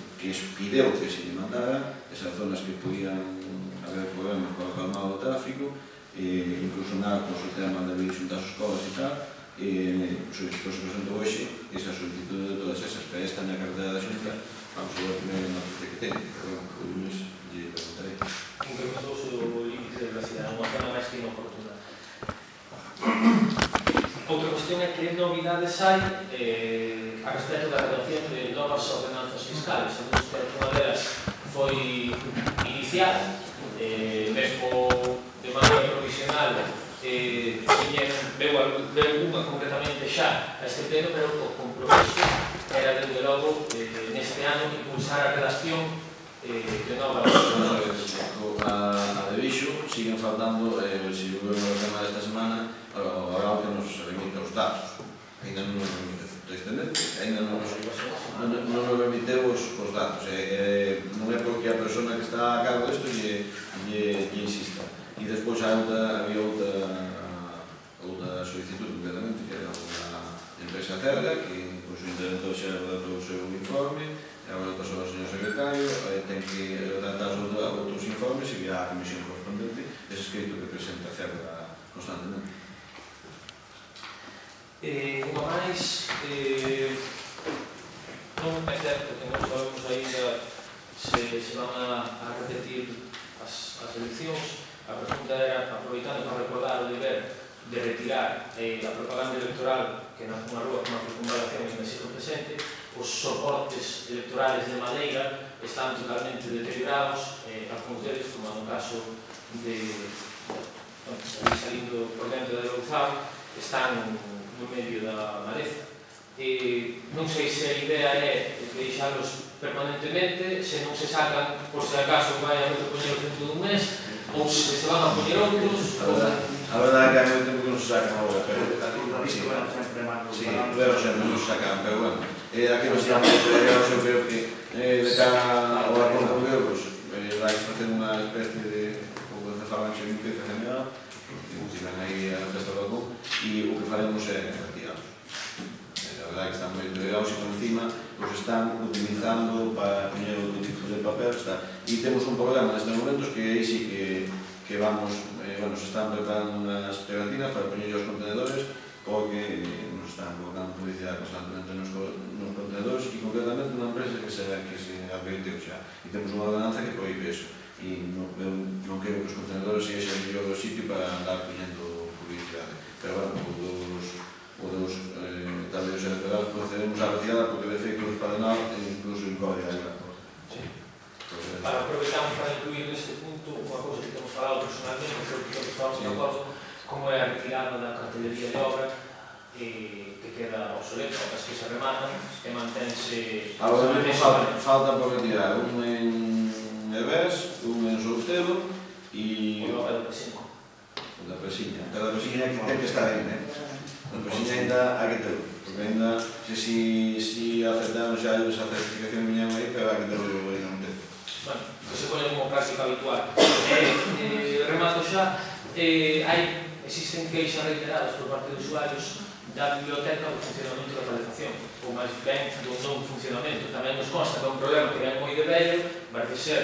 pideu que se mandara esas zonas que podían haber problemas para calmar o tráfico, incluso en Arcos o tema de xuntar as escolas e tal, se presentou hoxe esa solicitud de todas esas, que esta na carretera da Xunta, vamos a ver a primeira noticia que ten, pero o lunes lle preguntarei. Incrementouse o límite de velocidade, unha zona máis que inoportuna. Outra cuestión é que novidades hai a respecto da redacción de novas ordenanzas fiscales. Sabemos que unha delas foi iniciada, mesmo de maneira provisional, veu unha concretamente xa a este pleno, pero o compromiso era, desde logo, neste ano, impulsar a redacción de novas ordenanzas. A de Bixo siguen faltando, se o tema desta semana, ahora que nos remite os datos. Ainda non nos remite, tristemente, ainda non nos remite os datos. Non é porque a persona que está a cargo disto lle insista. E despois había outra solicitud, concretamente, que era unha empresa cerda, que o seu interventor xa redactou o seu informe, agora pasou ao señor secretario, ten que redactar outros informes e virá a comisión correspondente ese escrito que presenta a cerda constantemente. Unha máis, non é certo que non sabemos ainda se van a repetir as eleccións. A pregunta era, aproveitando para recordar o deber de retirar a propaganda electoral que na rúa como a circunvalación ainda sigue presente, os soportes electorales de madeira están totalmente deteriorados, algúns deles, como no caso de salindo por dentro de Louzao, están no medio da maleza. Non sei se a idea é deixalos permanentemente, se non se sacan por se acaso vai a repoñelos dentro dun mes, ou se van a poñer outros. A verdade é que hai moito tempo que non se sacan agora, pero sempre non se sacan, pero bueno, aquí nos estamos, eu creo que de cara ao acordo con euros vai facer unha especie de pouco de falanxe de limpieza general, que van aí a festa do Alcón, e o que faremos é retirarlos. A verdade é que están moi deteriorados e por encima os están utilizando para poñer outro tipo de papel, e temos un problema nestes momentos que aí sí que vamos, se están preparando unhas pegatinas para poñer os contenedores, porque nos están colocando publicidade constantemente nos contenedores e concretamente unha empresa que se advertiu xa, e temos unha ordenanza que proíbe eso, e non quero que os contenedores sexan o mellor sitio para andar poñendo publicidade, pero bueno, o dos tableros electorales procedemos a retirada porque de feito os Padenal incluso incorre a ela. Aproveitamos para incluir neste punto unha cousa que temos falado personalmente, que estamos de acordo, como é a retirada da cartelería de obra que queda obsoleta, as que se rematan e mantense... Agora mesmo falta por retirar un en Evés, un en Soutelo e... o da Presiña. O da Presiña. Pero a Presiña ten que estar aí, né? A Presiña ainda hai que terlo, porque ainda se aceptaron xa esa certificación que viñan aí, pero hai que terlo aí non ter. bueno, que se pone como práctica habitual. Remato xa, existen queixas reiteradas por parte de usuarios da biblioteca do funcionamento da calefacción, ou máis ben do non funcionamento. Tamén nos consta que é un problema que ven moi de vello, parece ser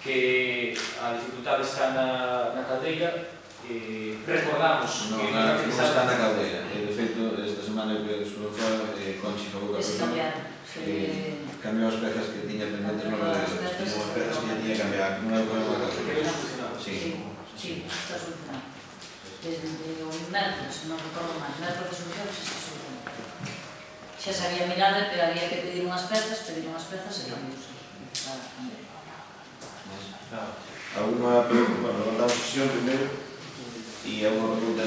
que a dificultade está na caldeira. Recordamos que non está na caldeira. De feito, esta semana que desplazou Conchi Fabuca cambiou as pezas que tiña pendentes, non as pezas que tiña que cambiar, non é o problema da caldeira. Sí, está solucionado. Desde o mércoles, non recordo máis, mércoles ou xa está solucionado. Xa se había mirado, pero había que pedir unhas pezas e cambios. Alguna pregunta? Bueno, levantamos a sesión primeiro e alguna pregunta